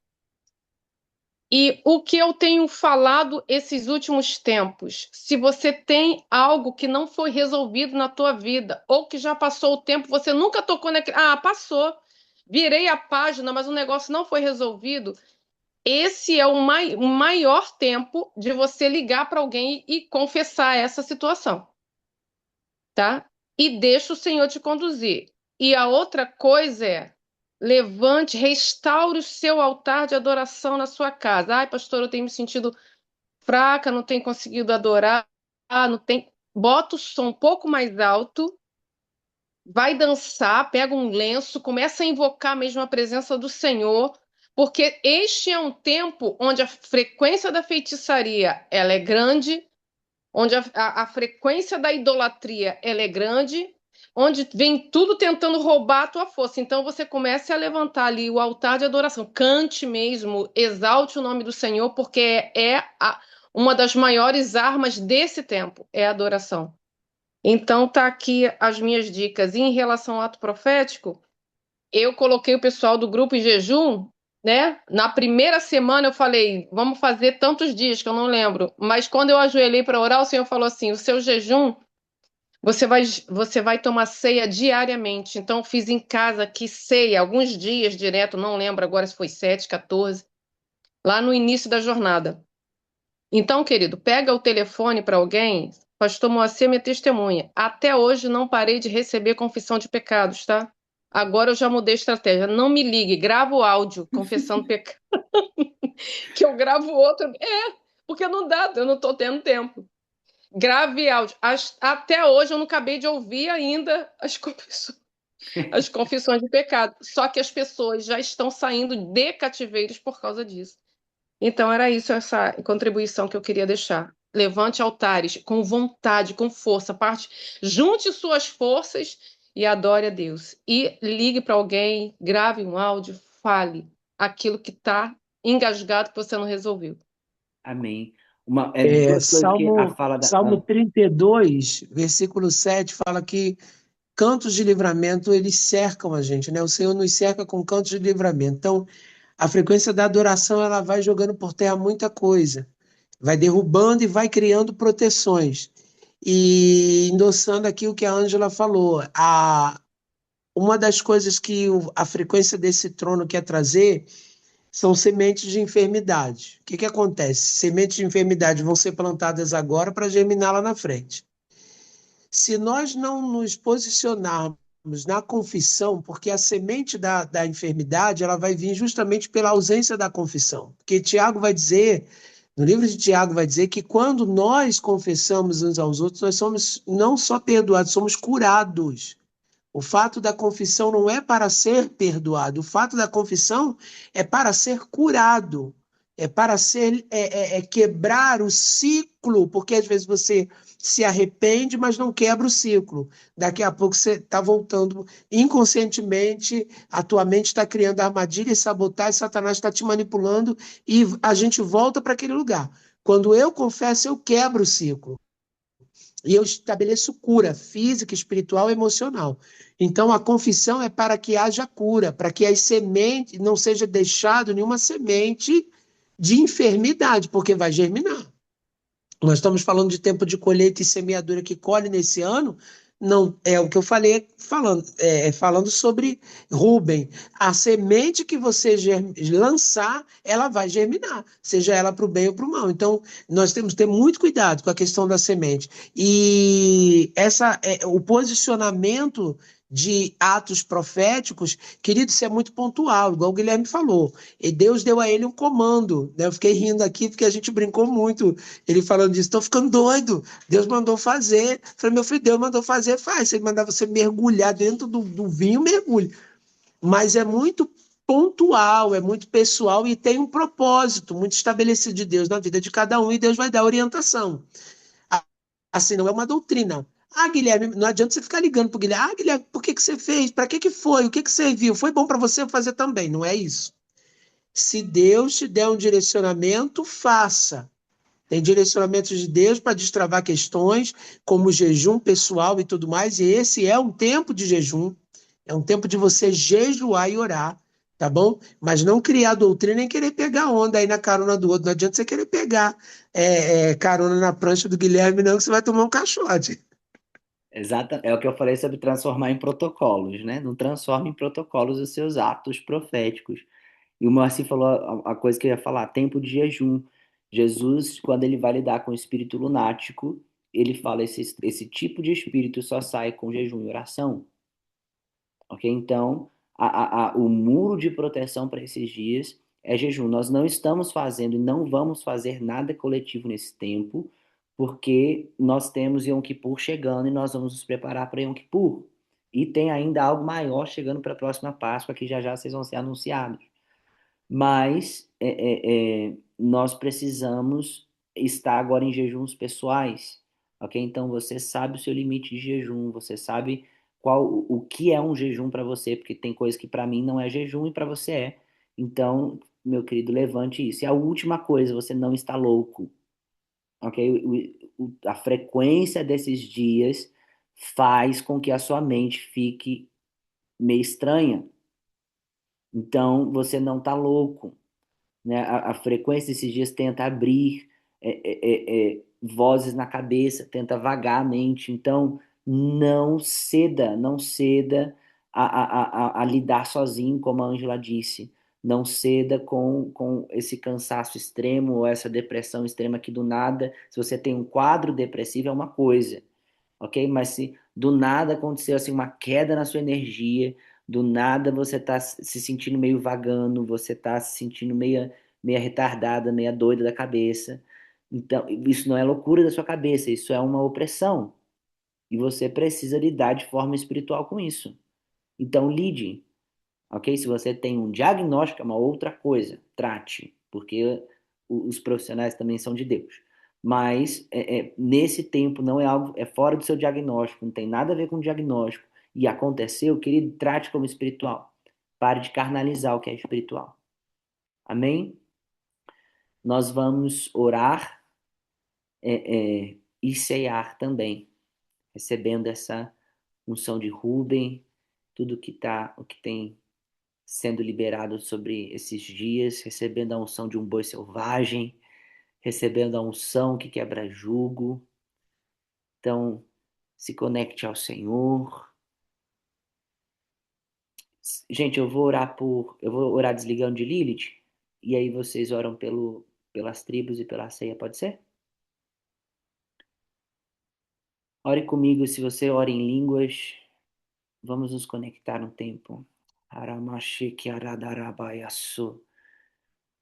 E o que eu tenho falado esses últimos tempos, se você tem algo que não foi resolvido na tua vida, ou que já passou o tempo, você nunca tocou naquele. Passou. Virei a página, mas o negócio não foi resolvido. Esse é o maior tempo de você ligar para alguém e confessar essa situação, tá? E deixa o Senhor te conduzir. E a outra coisa é: levante, restaure o seu altar de adoração na sua casa. Ai, pastor, eu tenho me sentido fraca, não tenho conseguido adorar, não tem. Bota o som um pouco mais alto, vai dançar, pega um lenço, começa a invocar mesmo a presença do Senhor, porque este é um tempo onde a frequência da feitiçaria ela é grande, onde a frequência da idolatria ela é grande, onde vem tudo tentando roubar a tua força. Então você comece a levantar ali o altar de adoração, cante mesmo, exalte o nome do Senhor, porque uma das maiores armas desse tempo é a adoração. Então tá aqui as minhas dicas. E em relação ao ato profético, eu coloquei o pessoal do grupo em jejum, né? Na primeira semana eu falei, vamos fazer tantos dias, que eu não lembro. Mas quando eu ajoelhei para orar, o Senhor falou assim: o seu jejum, você vai tomar ceia diariamente. Então eu fiz em casa aqui ceia, alguns dias direto, não lembro agora se foi 7, 14, lá no início da jornada. Então, querido, pega o telefone para alguém. Pastor Moacir é minha testemunha. Até hoje não parei de receber confissão de pecados, tá? Agora eu já mudei a estratégia. Não me ligue, grava o áudio confessando pecado, que eu gravo outro. Porque não dá, eu não tô tendo tempo. Grave áudio. Até hoje eu não acabei de ouvir ainda as confissões de pecado. Só que as pessoas já estão saindo de cativeiros por causa disso. Então, era isso, essa contribuição que eu queria deixar. Levante altares com vontade, com força. Junte suas forças e adore a Deus. E ligue para alguém, grave um áudio, fale aquilo que está engasgado que você não resolveu. Amém. Duas coisas que a fala da. Salmo 32, versículo 7, fala que cantos de livramento, eles cercam a gente, né? O Senhor nos cerca com cantos de livramento. Então, a frequência da adoração, ela vai jogando por terra muita coisa. Vai derrubando e vai criando proteções. E endossando aqui o que a Ângela falou, uma das coisas que a frequência desse trono quer trazer são sementes de enfermidade. O que acontece? Sementes de enfermidade vão ser plantadas agora para germinar lá na frente. Se nós não nos posicionarmos na confissão, porque a semente da enfermidade ela vai vir justamente pela ausência da confissão. Porque Tiago vai dizer, no livro de Tiago vai dizer que quando nós confessamos uns aos outros, nós somos não só perdoados, somos curados. O fato da confissão não é para ser perdoado, o fato da confissão é para ser curado, é para quebrar o ciclo, porque às vezes você se arrepende, mas não quebra o ciclo. Daqui a pouco você está voltando inconscientemente, a tua mente está criando armadilha e sabotagem, Satanás está te manipulando e a gente volta para aquele lugar. Quando eu confesso, eu quebro o ciclo. E eu estabeleço cura física, espiritual e emocional. Então, a confissão é para que haja cura, para que as sementes, não seja deixado nenhuma semente de enfermidade, porque vai germinar. Nós estamos falando de tempo de colheita e semeadura que colhe nesse ano, não é o que eu falei falando sobre Rubem. A semente que você lançar, ela vai germinar, seja ela para o bem ou para o mal. Então, nós temos que ter muito cuidado com a questão da semente. E o posicionamento de atos proféticos, querido, isso é muito pontual, igual o Guilherme falou. E Deus deu a ele um comando, né? Eu fiquei rindo aqui porque a gente brincou muito, ele falando disso, estou ficando doido. Deus mandou fazer. Falei, meu filho, Deus mandou fazer, faz. Se ele mandar você mergulhar dentro do vinho, mergulhe. Mas é muito pontual, é muito pessoal e tem um propósito muito estabelecido de Deus na vida de cada um e Deus vai dar orientação. Assim, não é uma doutrina. Ah, Guilherme, não adianta você ficar ligando para o Guilherme. Ah, Guilherme, por que que você fez? Para que que foi? O que que você viu? Foi bom para você fazer também, não é isso. Se Deus te der um direcionamento, faça. Tem direcionamentos de Deus para destravar questões, como jejum pessoal e tudo mais, e esse é um tempo de jejum, é um tempo de você jejuar e orar, tá bom? Mas não criar doutrina nem querer pegar onda aí na carona do outro. Não adianta você querer pegar carona na prancha do Guilherme, não, que você vai tomar um caixote. Exata, é o que eu falei sobre transformar em protocolos, né? Não transforme em protocolos os seus atos proféticos. E o Moacir falou a coisa que eu ia falar, tempo de jejum. Jesus, quando ele vai lidar com o espírito lunático, ele fala, esse tipo de espírito só sai com jejum e oração, ok? Então, o muro de proteção para esses dias é jejum. Nós não estamos fazendo e não vamos fazer nada coletivo nesse tempo, porque nós temos Yom Kippur chegando e nós vamos nos preparar para Yom Kippur. E tem ainda algo maior chegando para a próxima Páscoa, que já já vocês vão ser anunciados. Mas nós precisamos estar agora em jejuns pessoais, ok? Então você sabe o seu limite de jejum, você sabe o que é um jejum para você, porque tem coisa que para mim não é jejum e para você é. Então, meu querido, levante isso. E a última coisa, você não está louco, ok? A frequência desses dias faz com que a sua mente fique meio estranha. Então, você não está louco, né? A frequência desses dias tenta abrir vozes na cabeça, tenta vagar a mente. Então, não ceda a lidar sozinho, como a Ângela disse. Não ceda com esse cansaço extremo ou essa depressão extrema que do nada, se você tem um quadro depressivo, é uma coisa, ok? Mas se do nada aconteceu assim uma queda na sua energia, do nada você está se sentindo meio vagando, você está se sentindo meia retardada, meia doida da cabeça. Então, isso não é loucura da sua cabeça, isso é uma opressão. E você precisa lidar de forma espiritual com isso. Então, lide, ok? Se você tem um diagnóstico, é uma outra coisa, trate, porque os profissionais também são de Deus. Mas nesse tempo não é algo, é fora do seu diagnóstico, não tem nada a ver com o diagnóstico. E aconteceu, querido, trate como espiritual. Pare de carnalizar o que é espiritual. Amém? Nós vamos orar e ceiar também, recebendo essa unção de Rubem, tudo o que tem sendo liberado sobre esses dias, recebendo a unção de um boi selvagem, recebendo a unção que quebra jugo. Então, se conecte ao Senhor. Gente, eu vou orar desligando de Lilith, e aí vocês oram pelas tribos e pela ceia, pode ser? Ore comigo, se você ora em línguas, vamos nos conectar um tempo. Aramashiki aradarabayasu.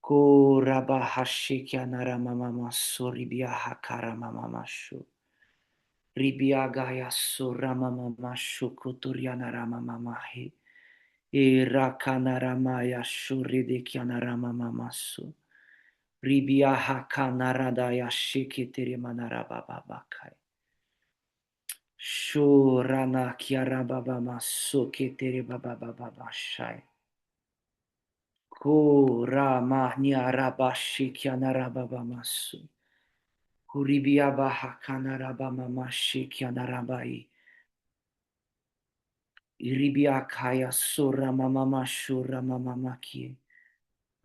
Korabahashiki anaramamasu ribiahakaramamamashu. Ribiagayasu ramamamashu kuturianaramamamahi. Irakanaramayashu ridikianaramamamasu. Ribiahakanaradayashiki tirimanarabababakai. Shurana kiarababa soke tere baba baba bashai. Ko rama niarabashi kianarababa masu. Kuribiaba hakanarabama mashi kianarabai. Iribiakaya sura mama mashura mama maki.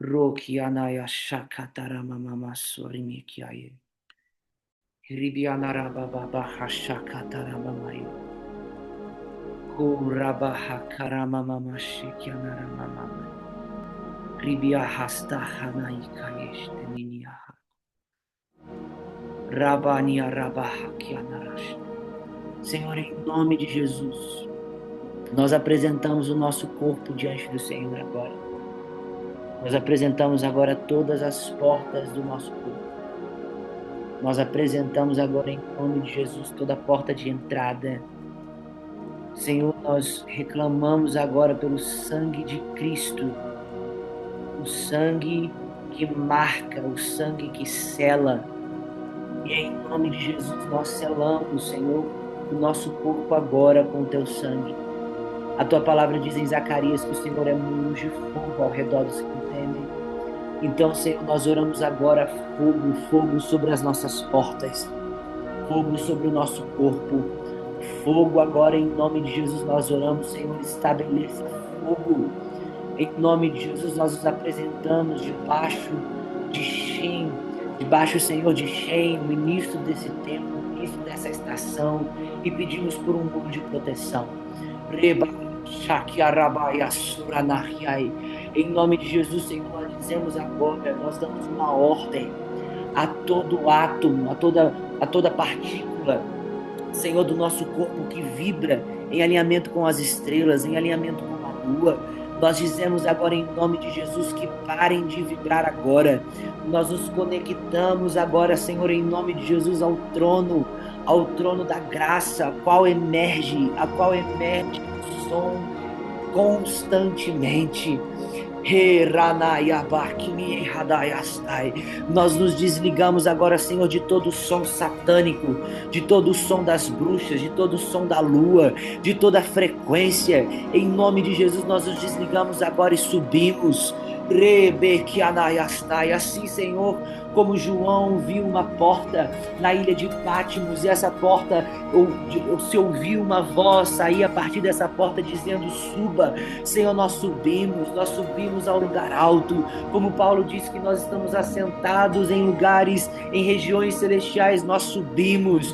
Roki anaya shakatara mama masurimikiaye. Iribianarababa bahashakatara mamayo. O rabaha karamamama shikianaramamama. Ribiahastahanaikayeshteminiaha. Rabania rabaha kianarash. Senhor, em nome de Jesus, nós apresentamos o nosso corpo diante do Senhor agora. Nós apresentamos agora todas as portas do nosso corpo. Nós apresentamos agora em nome de Jesus toda a porta de entrada. Senhor, nós reclamamos agora pelo sangue de Cristo, o sangue que marca, o sangue que sela. E em nome de Jesus nós selamos, Senhor, o nosso corpo agora com o teu sangue. A tua palavra diz em Zacarias que o Senhor é muro de fogo ao redor dos que o temem. Então, Senhor, nós oramos agora fogo, fogo sobre as nossas portas, fogo sobre o nosso corpo, fogo agora em nome de Jesus nós oramos, Senhor, estabeleça fogo. Em nome de Jesus nós nos apresentamos debaixo de Shem, debaixo, Senhor, de Shem, o início desse tempo, o início dessa estação, e pedimos por um muro de proteção. Em nome de Jesus, Senhor, nós dizemos agora, nós damos uma ordem a todo átomo, a toda partícula, Senhor, do nosso corpo que vibra em alinhamento com as estrelas, em alinhamento com a lua. Nós dizemos agora em nome de Jesus que parem de vibrar agora. Nós nos conectamos agora, Senhor, em nome de Jesus ao trono da graça, a qual emerge o som constantemente. Nós nos desligamos agora, Senhor, de todo o som satânico, de todo o som das bruxas, de todo o som da lua, de toda a frequência. Em nome de Jesus nós nos desligamos agora e subimos. Assim, Senhor, como João viu uma porta na ilha de Patmos, e essa porta, se ouviu uma voz sair a partir dessa porta dizendo suba, Senhor, nós subimos ao lugar alto, como Paulo disse que nós estamos assentados em lugares, em regiões celestiais, nós subimos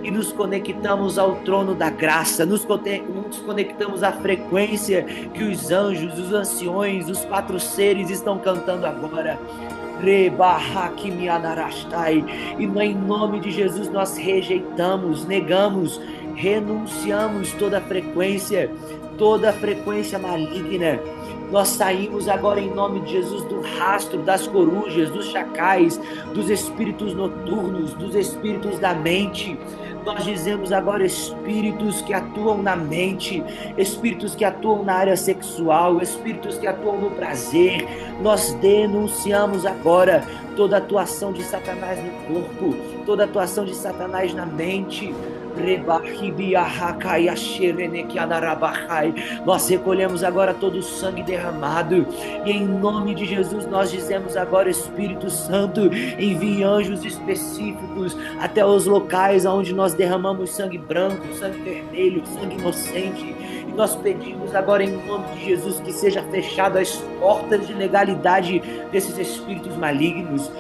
e nos conectamos ao trono da graça, nos conectamos à frequência que os anjos, os anciões, os 4 seres estão cantando agora. E em nome de Jesus nós rejeitamos, negamos, renunciamos toda frequência maligna. Nós saímos agora em nome de Jesus do rastro das corujas, dos chacais, dos espíritos noturnos, dos espíritos da mente. Nós dizemos agora espíritos que atuam na mente, espíritos que atuam na área sexual, espíritos que atuam no prazer. Nós denunciamos agora toda atuação de Satanás no corpo, toda atuação de Satanás na mente. Nós recolhemos agora todo o sangue derramado e em nome de Jesus nós dizemos agora, Espírito Santo, envie anjos específicos até os locais onde nós derramamos sangue branco, sangue vermelho, sangue inocente, e nós pedimos agora em nome de Jesus que seja fechado as portas de legalidade desses espíritos malignos.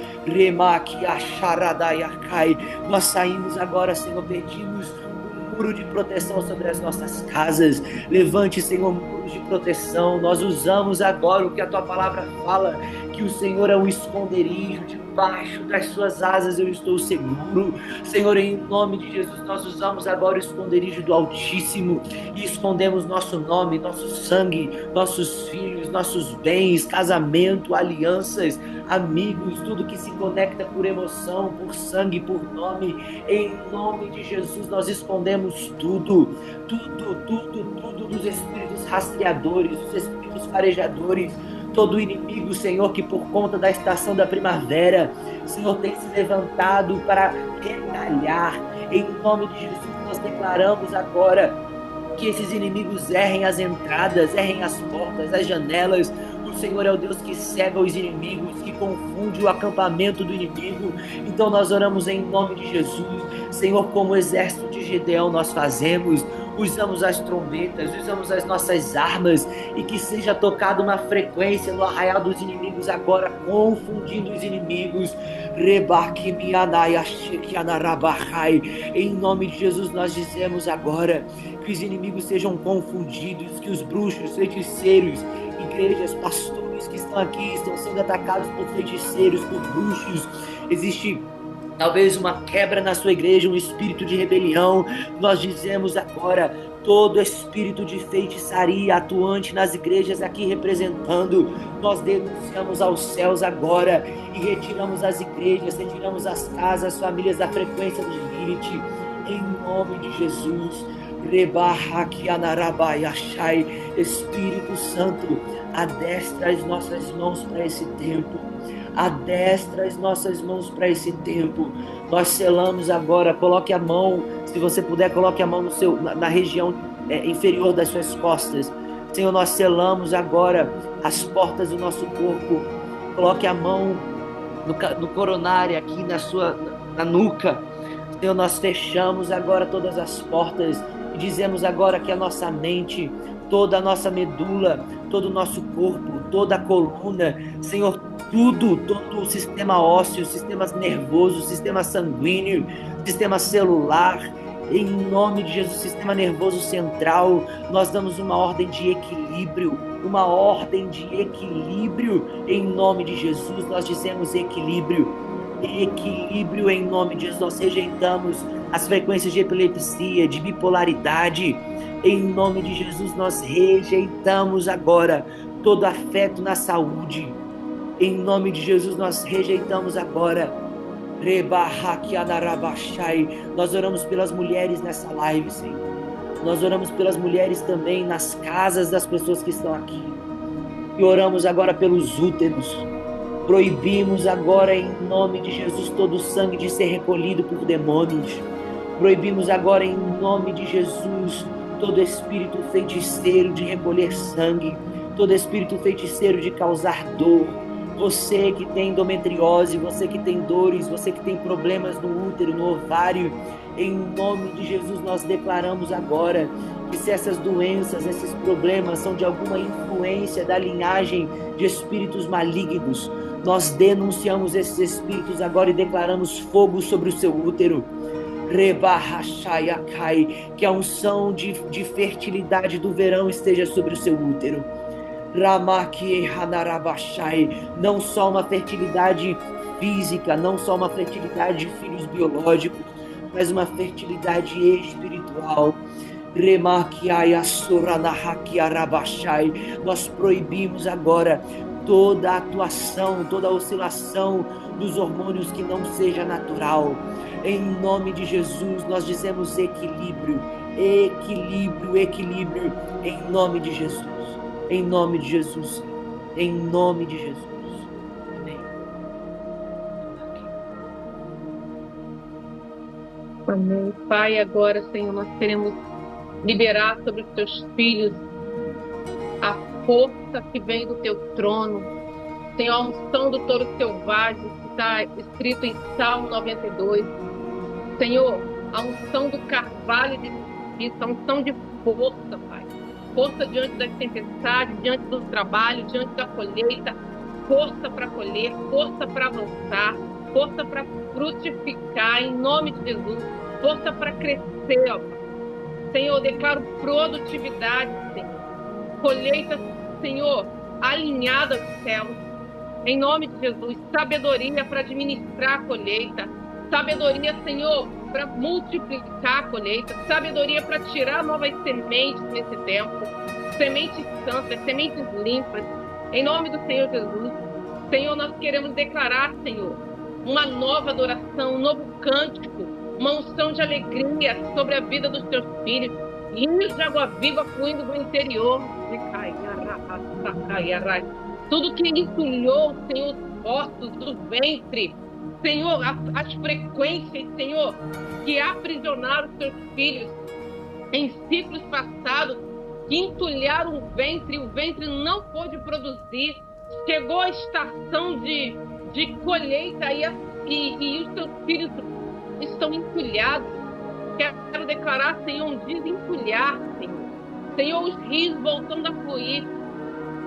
Nós saímos agora, Senhor, pedimos um muro de proteção sobre as nossas casas. Levante, Senhor, muros de proteção. Nós usamos agora o que a tua palavra fala, que o Senhor é um esconderijo, debaixo das suas asas eu estou seguro. Senhor, em nome de Jesus, nós usamos agora o esconderijo do Altíssimo e escondemos nosso nome, nosso sangue, nossos filhos, nossos bens, casamento, alianças, amigos, tudo que se conecta por emoção, por sangue, por nome. Em nome de Jesus nós escondemos tudo dos espíritos rastreadores, dos espíritos farejadores, todo inimigo, Senhor, que por conta da estação da primavera, Senhor, tem se levantado para retalhar. Em nome de Jesus nós declaramos agora que esses inimigos errem as entradas, errem as portas, as janelas. O Senhor é o Deus que cega os inimigos, que confunde o acampamento do inimigo. Então nós oramos em nome de Jesus. Senhor, como o exército de Gideão nós fazemos usamos as trombetas, usamos as nossas armas, e que seja tocada uma frequência no arraial dos inimigos agora, confundindo os inimigos. Em nome de Jesus nós dizemos agora que os inimigos sejam confundidos, que os bruxos, feiticeiros, igrejas, pastores que estão aqui estão sendo atacados por feiticeiros, por bruxos. Existe talvez uma quebra na sua igreja, um espírito de rebelião. Nós dizemos agora, todo espírito de feitiçaria atuante nas igrejas aqui representando, nós denunciamos aos céus agora e retiramos as igrejas, retiramos as casas, as famílias da frequência do Lilith, em nome de Jesus. Espírito Santo, adestra as nossas mãos para esse tempo. Adestra as nossas mãos para esse tempo. Nós selamos agora, coloque a mão, se você puder, coloque a mão na região inferior das suas costas. Senhor, nós selamos agora as portas do nosso corpo. Coloque a mão no coronário aqui na nuca. Senhor, nós fechamos agora todas as portas e dizemos agora que a nossa mente, toda a nossa medula, todo o nosso corpo, toda a coluna, Senhor, todo o sistema ósseo, sistema nervoso, sistema sanguíneo, sistema celular, em nome de Jesus, sistema nervoso central, nós damos uma ordem de equilíbrio, em nome de Jesus, nós dizemos equilíbrio em nome de Jesus. Nós rejeitamos as frequências de epilepsia, de bipolaridade, em nome de Jesus. Nós rejeitamos agora todo afeto na saúde, em nome de Jesus. Nós rejeitamos agora. Nós oramos pelas mulheres nessa live, Senhor. Nós oramos pelas mulheres também nas casas das pessoas que estão aqui, e oramos agora pelos úteros. Proibimos agora em nome de Jesus todo o sangue de ser recolhido por demônios. Proibimos agora em nome de Jesus todo espírito feiticeiro de recolher sangue, todo espírito feiticeiro de causar dor. Você que tem endometriose, você que tem dores, você que tem problemas no útero, no ovário, em nome de Jesus nós declaramos agora que se essas doenças, esses problemas são de alguma influência da linhagem de espíritos malignos, nós denunciamos esses espíritos agora e declaramos fogo sobre o seu útero. Que a unção de fertilidade do verão esteja sobre o seu útero. Não só uma fertilidade física, não só uma fertilidade de filhos biológicos, mas uma fertilidade espiritual. Nós proibimos agora toda a atuação, toda a oscilação dos hormônios que não seja natural. Em nome de Jesus, nós dizemos equilíbrio, em nome de Jesus, em nome de Jesus, em nome de Jesus. Amém. Amém. Pai, agora, Senhor, nós queremos liberar sobre os teus filhos a força que vem do teu trono. Senhor, a unção do touro selvagem, que está escrito em Salmo 92. Senhor, a unção do carvalho de justiça, a unção de força, Pai. Força diante das tempestades, diante do trabalho, diante da colheita. Força para colher, força para avançar, força para frutificar, em nome de Jesus. Força para crescer, ó Pai. Senhor, eu declaro produtividade, Senhor. Colheita, Senhor, alinhada aos céus. Em nome de Jesus, sabedoria para administrar a colheita. Sabedoria, Senhor, para multiplicar a colheita. Sabedoria para tirar novas sementes nesse tempo. Sementes santas, sementes limpas. Em nome do Senhor Jesus. Senhor, nós queremos declarar, Senhor, uma nova adoração, um novo cântico, uma unção de alegria sobre a vida dos teus filhos. Rios de água viva fluindo do interior. Tudo que entulhou, Senhor, os ossos do ventre. Senhor, as frequências, Senhor, que aprisionaram os teus filhos em ciclos passados, que entulharam o ventre não pôde produzir. Chegou a estação de colheita e os teus filhos estão entulhados. quero declarar, Senhor, um desentulhar, Senhor. Senhor, os rios voltando a fluir.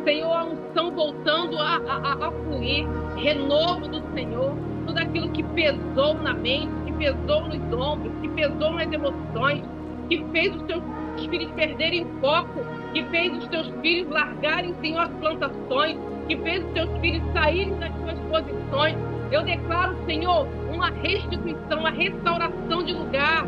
Senhor, a unção voltando a fluir. Renovo do Senhor. Tudo aquilo que pesou na mente, que pesou nos ombros, que pesou nas emoções, que fez os teus filhos perderem foco, que fez os teus filhos largarem, Senhor, as plantações, que fez os teus filhos saírem das suas posições. Eu declaro, Senhor, uma restituição, uma restauração de lugar.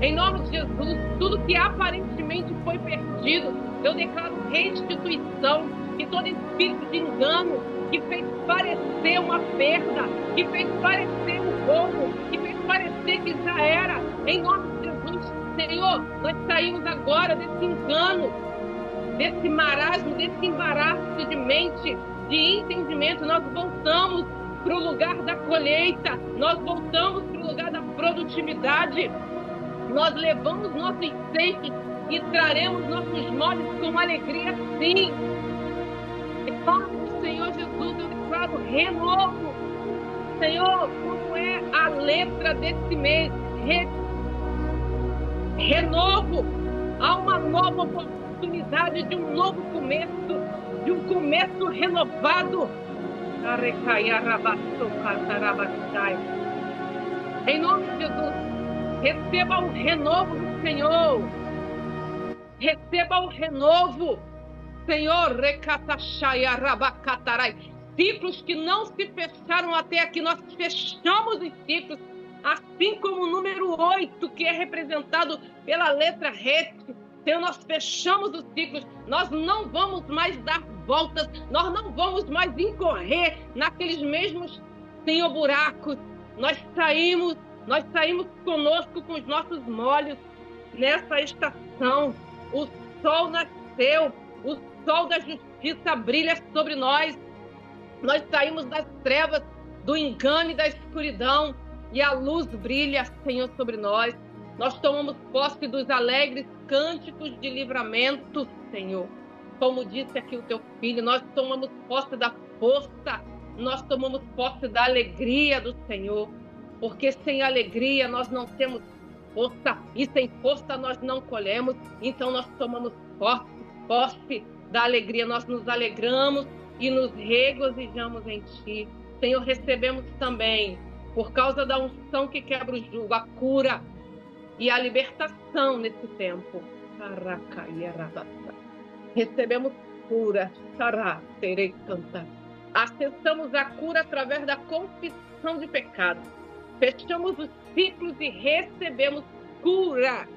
Em nome de Jesus, tudo que aparentemente foi perdido, eu declaro restituição. Que todo espírito de engano que fez parecer uma perda, que fez parecer um roubo, que fez parecer que já era, em nome de Jesus, Senhor, nós saímos agora desse engano, desse marasmo, desse embaraço de mente, de entendimento. Nós voltamos para o lugar da colheita, nós voltamos para o lugar da produtividade, nós levamos nossos cestos e traremos nossos moles com alegria, sim. Em nome do Senhor Jesus, eu declaro renovo. Senhor, como é a letra desse mês? Renovo. Há uma nova oportunidade de um novo começo, de um começo renovado. Em nome de Jesus, receba o renovo do Senhor. Receba o renovo. Senhor, ciclos que não se fecharam até aqui, nós fechamos os ciclos, assim como o número 8, que é representado pela letra RET. Senhor, nós fechamos os ciclos, nós não vamos mais dar voltas, nós não vamos mais incorrer naqueles mesmos, Senhor, buracos. Nós saímos conosco com os nossos molhos nessa estação. O sol nasceu, o sol da justiça brilha sobre nós. Nós saímos das trevas, do engano e da escuridão, e a luz brilha, Senhor, sobre nós. Nós tomamos posse dos alegres cânticos de livramento, Senhor. Como disse aqui o teu filho, nós tomamos posse da força, nós tomamos posse da alegria do Senhor. Porque sem alegria nós não temos força, e sem força nós não colhemos. Então nós tomamos posse da alegria, nós nos alegramos e nos regozijamos em Ti. Senhor, recebemos também, por causa da unção que quebra o jugo, a cura e a libertação nesse tempo. Recebemos cura. Acessamos a cura através da confissão de pecado. Fechamos os ciclos e recebemos cura.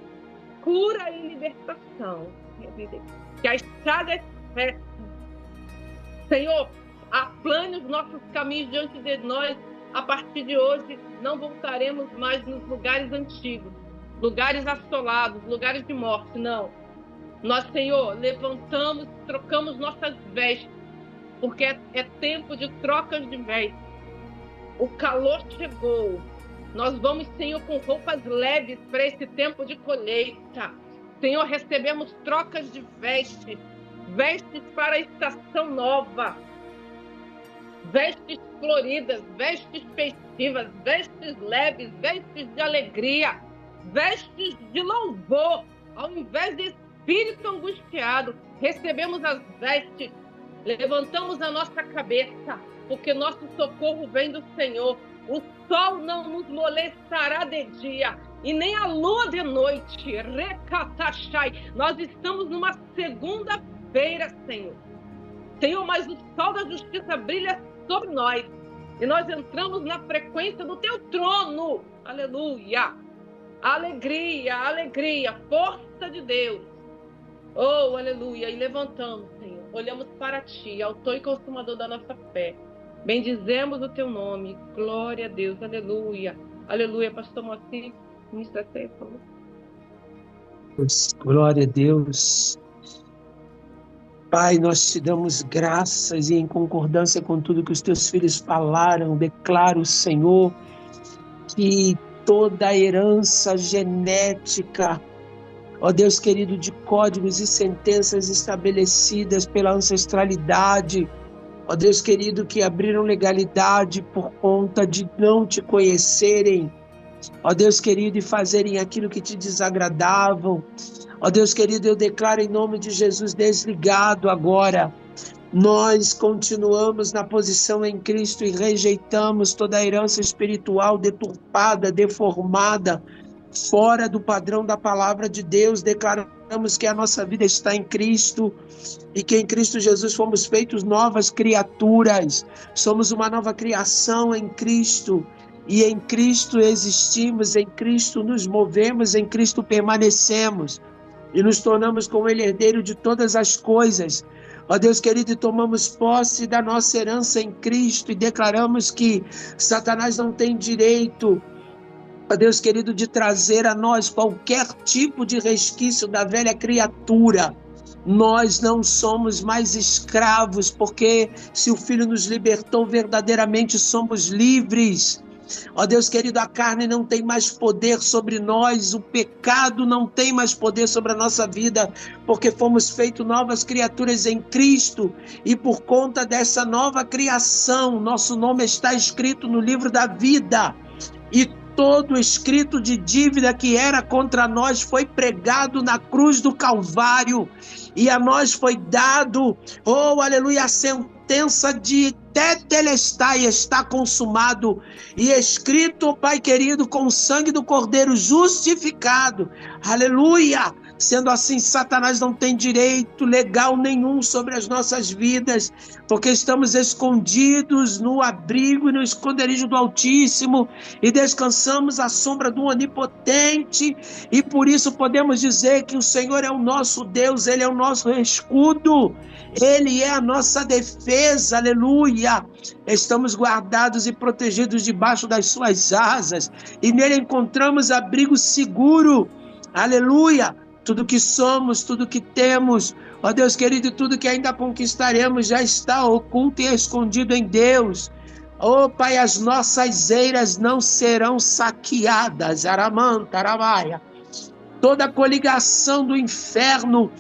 Cura e libertação. Que a estrada é certa. Senhor, aplane os nossos caminhos diante de nós. A partir de hoje, não voltaremos mais nos lugares antigos, lugares assolados, lugares de morte, não. Nós, Senhor, levantamos, trocamos nossas vestes, porque é tempo de trocas de vestes. O calor chegou. Nós vamos, Senhor, com roupas leves para esse tempo de colheita. Senhor, recebemos trocas de vestes, vestes para a estação nova, vestes floridas, vestes festivas, vestes leves, vestes de alegria, vestes de louvor. Ao invés de espírito angustiado, recebemos as vestes, levantamos a nossa cabeça, porque nosso socorro vem do Senhor. O sol não nos molestará de dia, e nem a lua de noite. Nós estamos numa segunda-feira, Senhor. Senhor, mas o sol da justiça brilha sobre nós, e nós entramos na frequência do teu trono. Aleluia! Alegria, alegria, força de Deus. Oh, aleluia! E levantamos, Senhor. Olhamos para Ti, autor e consumador da nossa fé. Bendizemos o Teu nome. Glória a Deus. Aleluia. Aleluia. Pastor Moacir, ministra a ceia, por favor. Glória a Deus. Pai, nós te damos graças e em concordância com tudo que os teus filhos falaram, declaro, Senhor, que toda a herança genética, ó Deus querido, de códigos e sentenças estabelecidas pela ancestralidade, ó Deus querido, que abriram legalidade por conta de não te conhecerem, ó Deus querido, e fazerem aquilo que te desagradavam. Ó Deus querido, eu declaro em nome de Jesus, desligado agora. Nós continuamos na posição em Cristo e rejeitamos toda a herança espiritual deturpada, deformada, fora do padrão da palavra de Deus. Declaramos que a nossa vida está em Cristo e que em Cristo Jesus fomos feitos novas criaturas. Somos uma nova criação em Cristo. E em Cristo existimos, em Cristo nos movemos, em Cristo permanecemos. E nos tornamos como Ele herdeiro de todas as coisas. Ó Deus querido, e tomamos posse da nossa herança em Cristo e declaramos que Satanás não tem direito, ó Deus querido, de trazer a nós qualquer tipo de resquício da velha criatura. Nós não somos mais escravos, porque se o Filho nos libertou, verdadeiramente somos livres. Ó Deus querido, a carne não tem mais poder sobre nós, o pecado não tem mais poder sobre a nossa vida, porque fomos feitos novas criaturas em Cristo, e por conta dessa nova criação, nosso nome está escrito no livro da vida, e todo escrito de dívida que era contra nós foi pregado na cruz do Calvário, e a nós foi dado, oh aleluia, a sentença de tetelestai, está consumado, e escrito, Pai querido, com o sangue do Cordeiro justificado, aleluia. Sendo assim, Satanás não tem direito legal nenhum sobre as nossas vidas, porque estamos escondidos no abrigo e no esconderijo do Altíssimo, e descansamos à sombra do Onipotente, e por isso podemos dizer que o Senhor é o nosso Deus, Ele é o nosso escudo, Ele é a nossa defesa, aleluia. Estamos guardados e protegidos debaixo das suas asas, e nele encontramos abrigo seguro, aleluia. Tudo que somos, tudo que temos, ó Deus querido, tudo que ainda conquistaremos já está oculto e escondido em Deus. Ó Pai, as nossas eiras não serão saqueadas, Aramanta, Aramaia. Toda a coligação do inferno,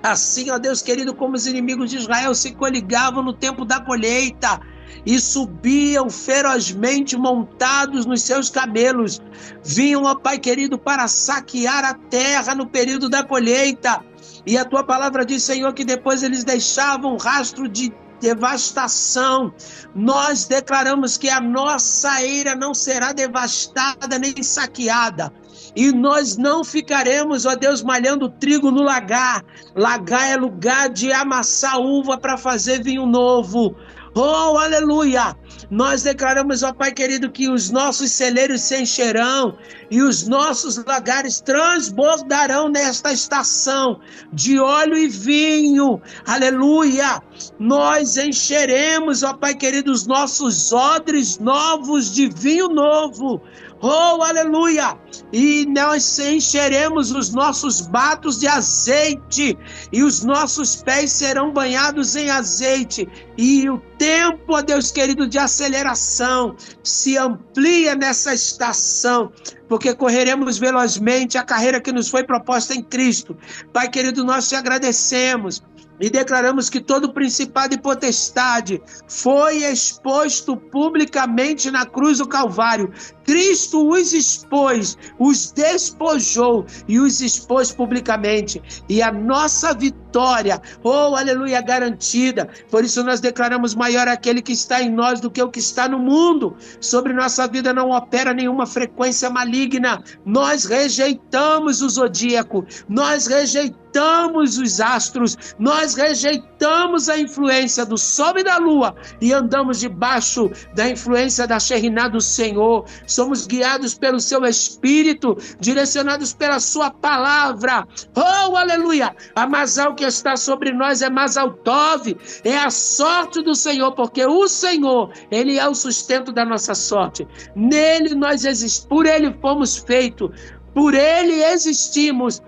assim, ó Deus querido, como os inimigos de Israel se coligavam no tempo da colheita, e subiam ferozmente montados nos seus camelos, vinham, ó Pai querido, para saquear a terra no período da colheita, e a tua palavra diz, Senhor, que depois eles deixavam rastro de devastação. Nós declaramos que a nossa eira não será devastada nem saqueada, e nós não ficaremos, ó Deus, malhando trigo no lagar. Lagar é lugar de amassar uva para fazer vinho novo. Oh, aleluia! Nós declaramos, ó Pai querido, que os nossos celeiros se encherão e os nossos lagares transbordarão nesta estação de óleo e vinho. Aleluia! Nós encheremos, ó Pai querido, os nossos odres novos de vinho novo. Oh, aleluia! E nós encheremos os nossos batos de azeite, e os nossos pés serão banhados em azeite, e o tempo, ó Deus querido, de aceleração se amplia nessa estação, porque correremos velozmente a carreira que nos foi proposta em Cristo. Pai querido, nós te agradecemos e declaramos que todo principado e potestade foi exposto publicamente na cruz do Calvário. Cristo os expôs, os despojou e os expôs publicamente. E a nossa vitória, oh aleluia, garantida. Por isso nós declaramos, maior aquele que está em nós do que o que está no mundo. Sobre nossa vida não opera nenhuma frequência maligna. Nós rejeitamos o zodíaco, nós rejeitamos os astros, nós rejeitamos a influência do sol e da lua e andamos debaixo da influência da Shekhinah do Senhor. Somos guiados pelo seu Espírito, direcionados pela sua palavra. Oh, aleluia! A Mazal que está sobre nós é Mazal Tov, é a sorte do Senhor, porque o Senhor, Ele é o sustento da nossa sorte. Nele nós existimos, por Ele fomos feitos, por Ele existimos,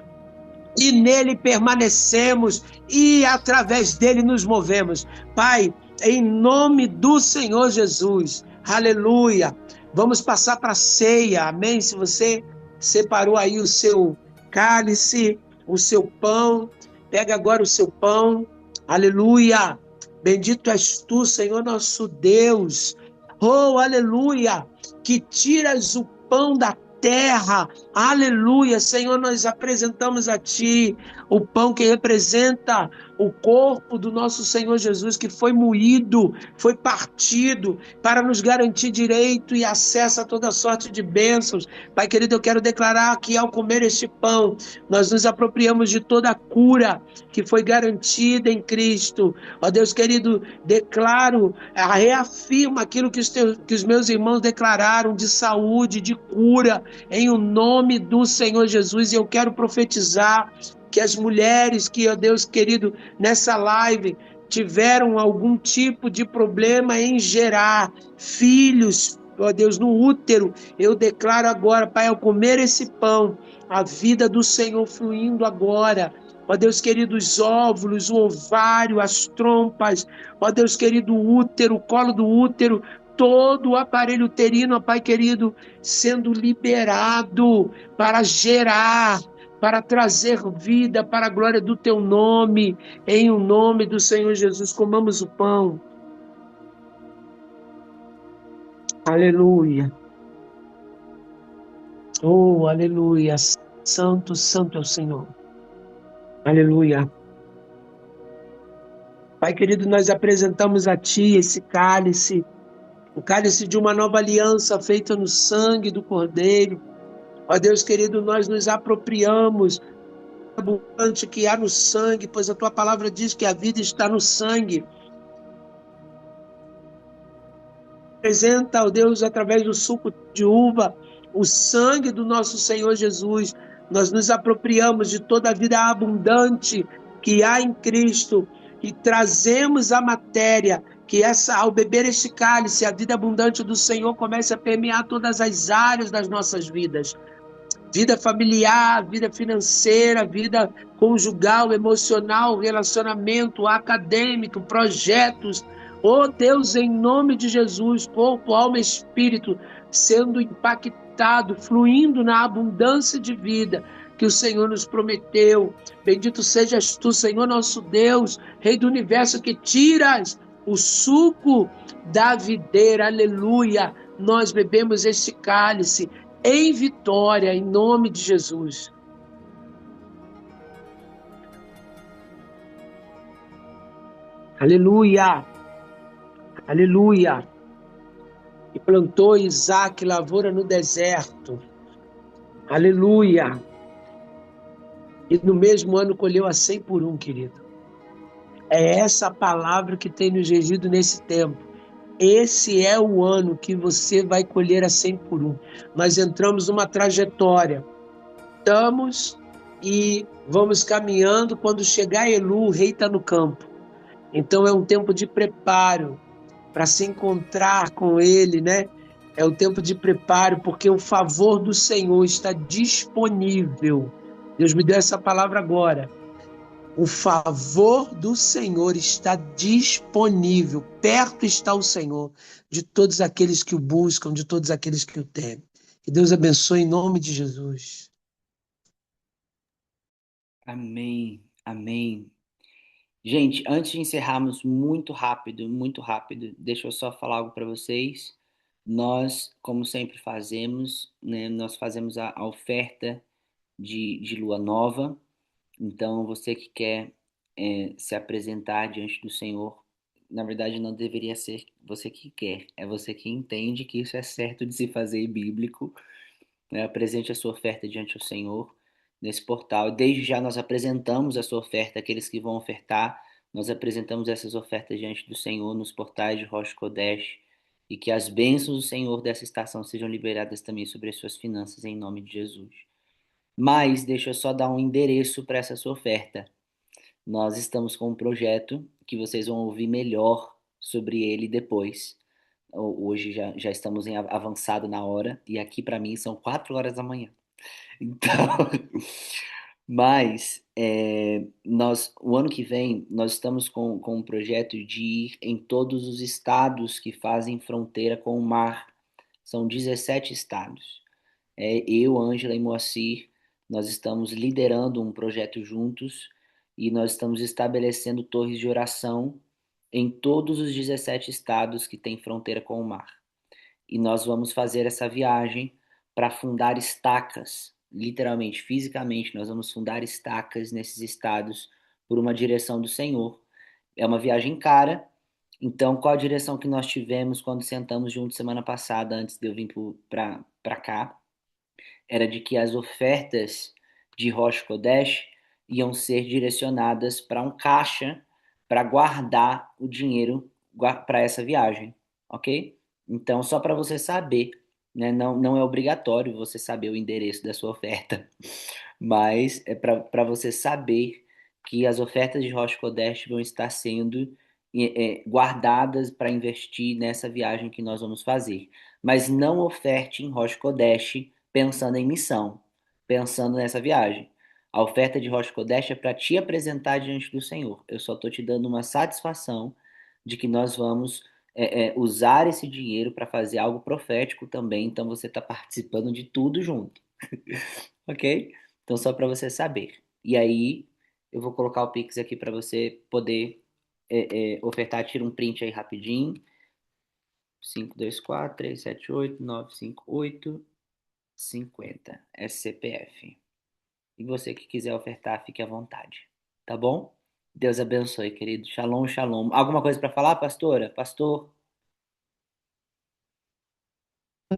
e nele permanecemos, e através dele nos movemos. Pai, em nome do Senhor Jesus, aleluia. Vamos passar para a ceia, amém? Se você separou aí o seu cálice, o seu pão, pega agora o seu pão, aleluia. Bendito és tu, Senhor nosso Deus. Oh, aleluia, que tiras o pão da terra. Aleluia, Senhor, nós apresentamos a ti o pão que representa o corpo do nosso Senhor Jesus, que foi moído, foi partido para nos garantir direito e acesso a toda sorte de bênçãos. Pai querido, eu quero declarar que ao comer este pão, nós nos apropriamos de toda a cura que foi garantida em Cristo. Ó Deus querido, declaro, reafirma aquilo que os meus irmãos declararam de saúde, de cura, em o nome do Senhor Jesus. E eu quero profetizar que as mulheres que, ó Deus querido, nessa live tiveram algum tipo de problema em gerar filhos, ó Deus, no útero, eu declaro agora, Pai, ao comer esse pão, a vida do Senhor fluindo agora. Ó Deus querido, os óvulos, o ovário, as trompas, ó Deus querido, o útero, o colo do útero, todo o aparelho uterino, ó Pai querido, sendo liberado para gerar, para trazer vida para a glória do teu nome, em o nome do Senhor Jesus. Comamos o pão. Aleluia. Oh, aleluia. Santo, santo é o Senhor. Aleluia. Pai querido, nós apresentamos a Ti esse cálice, o cálice de uma nova aliança feita no sangue do Cordeiro. Ó Deus querido, nós nos apropriamos do abundante que há no sangue, pois a Tua palavra diz que a vida está no sangue. Apresenta, ó Deus, através do suco de uva, o sangue do nosso Senhor Jesus. Nós nos apropriamos de toda a vida abundante que há em Cristo e trazemos a matéria que ao beber este cálice, a vida abundante do Senhor comece a permear todas as áreas das nossas vidas. Vida familiar, vida financeira, vida conjugal, emocional, relacionamento, acadêmico, projetos. Oh Deus, em nome de Jesus, corpo, alma e espírito, sendo impactado, fluindo na abundância de vida que o Senhor nos prometeu. Bendito sejas tu, Senhor nosso Deus, Rei do universo, que tiras o suco da videira. Aleluia! Nós bebemos este cálice em vitória, em nome de Jesus. Aleluia, aleluia. E plantou Isaac lavoura no deserto. Aleluia. E no mesmo ano colheu a 100 por um, querido. É essa a palavra que tem nos regido nesse tempo. Esse é o ano que você vai colher a 100 por um. Nós entramos numa trajetória. Estamos e vamos caminhando. Quando chegar Elu, o rei está no campo. Então é um tempo de preparo para se encontrar com ele, né? É um tempo de preparo, porque o favor do Senhor está disponível. Deus me deu essa palavra agora. O favor do Senhor está disponível. Perto está o Senhor de todos aqueles que o buscam, de todos aqueles que o temem. Que Deus abençoe em nome de Jesus. Amém, amém. Gente, antes de encerrarmos muito rápido, deixa eu só falar algo para vocês. Nós, como sempre fazemos, né, nós fazemos a oferta de lua nova. Então, você que quer se apresentar diante do Senhor, na verdade não deveria ser você que quer, é você que entende que isso é certo de se fazer e bíblico, né? Apresente a sua oferta diante do Senhor nesse portal. Desde já nós apresentamos a sua oferta, aqueles que vão ofertar, nós apresentamos essas ofertas diante do Senhor nos portais de Rosh Kodesh, e que as bênçãos do Senhor dessa estação sejam liberadas também sobre as suas finanças, em nome de Jesus. Mas deixa eu só dar um endereço para essa sua oferta. Nós estamos com um projeto que vocês vão ouvir melhor sobre ele depois. Hoje já estamos em avançado na hora, e aqui para mim são 4 horas da manhã. Então, mas o ano que vem nós estamos com um projeto de ir em todos os estados que fazem fronteira com o mar. São 17 estados. Eu, Ângela e Moacir, nós estamos liderando um projeto juntos e nós estamos estabelecendo torres de oração em todos os 17 estados que têm fronteira com o mar. E nós vamos fazer essa viagem para fundar estacas, literalmente, fisicamente, nós vamos fundar estacas nesses estados por uma direção do Senhor. É uma viagem cara. Então, qual a direção que nós tivemos quando sentamos juntos semana passada, antes de eu vir para cá? Era de que as ofertas de Rosh Kodesh iam ser direcionadas para um caixa para guardar o dinheiro para essa viagem, ok? Então, só para você saber, né? Não é obrigatório você saber o endereço da sua oferta, mas é para você saber que as ofertas de Rosh Kodesh vão estar sendo guardadas para investir nessa viagem que nós vamos fazer. Mas não oferte em Rosh Kodesh pensando em missão, pensando nessa viagem. A oferta de Rosh Kodesh é para te apresentar diante do Senhor. Eu só estou te dando uma satisfação de que nós vamos usar esse dinheiro para fazer algo profético também. Então você está participando de tudo junto, ok? Então só para você saber. E aí eu vou colocar o Pix aqui para você poder ofertar. Tira um print aí rapidinho. 524-378-958-50. SCPF. E você que quiser ofertar, fique à vontade. Tá bom? Deus abençoe, querido. Shalom, shalom. Alguma coisa para falar, pastora? Pastor?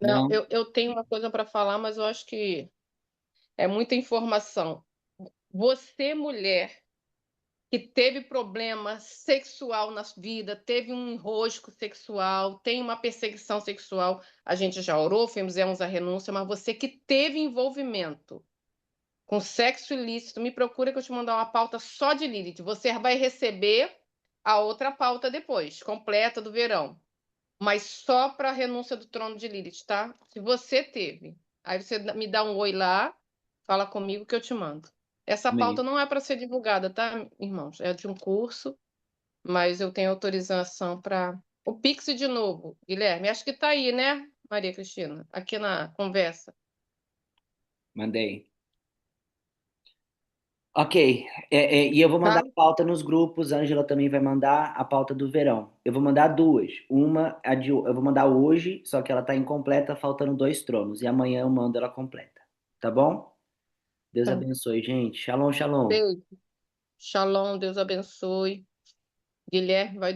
Não, Não? eu tenho uma coisa para falar, mas eu acho que é muita informação. Você, mulher, que teve problema sexual na vida, teve um enrosco sexual, tem uma perseguição sexual, a gente já orou, fizemos a renúncia, mas você que teve envolvimento com sexo ilícito, me procura que eu te mandar uma pauta só de Lilith. Você vai receber a outra pauta depois, completa do verão, mas só para a renúncia do trono de Lilith, tá? Se você teve, aí você me dá um oi lá, fala comigo que eu te mando. Essa pauta Amém. não é para ser divulgada, tá, irmãos? É de um curso, mas eu tenho autorização para. O Pix de novo, Guilherme, acho que tá aí, né, Maria Cristina? Aqui na conversa. Mandei. Ok, e eu vou mandar Tá? a pauta nos grupos. A Ângela também vai mandar a pauta do verão. Eu vou mandar duas. Uma, eu vou mandar hoje, só que ela tá incompleta, faltando dois tronos. E amanhã eu mando ela completa. Tá bom? Deus Tá. abençoe, gente. Shalom, shalom. Beijo. Shalom, Deus abençoe. Guilherme vai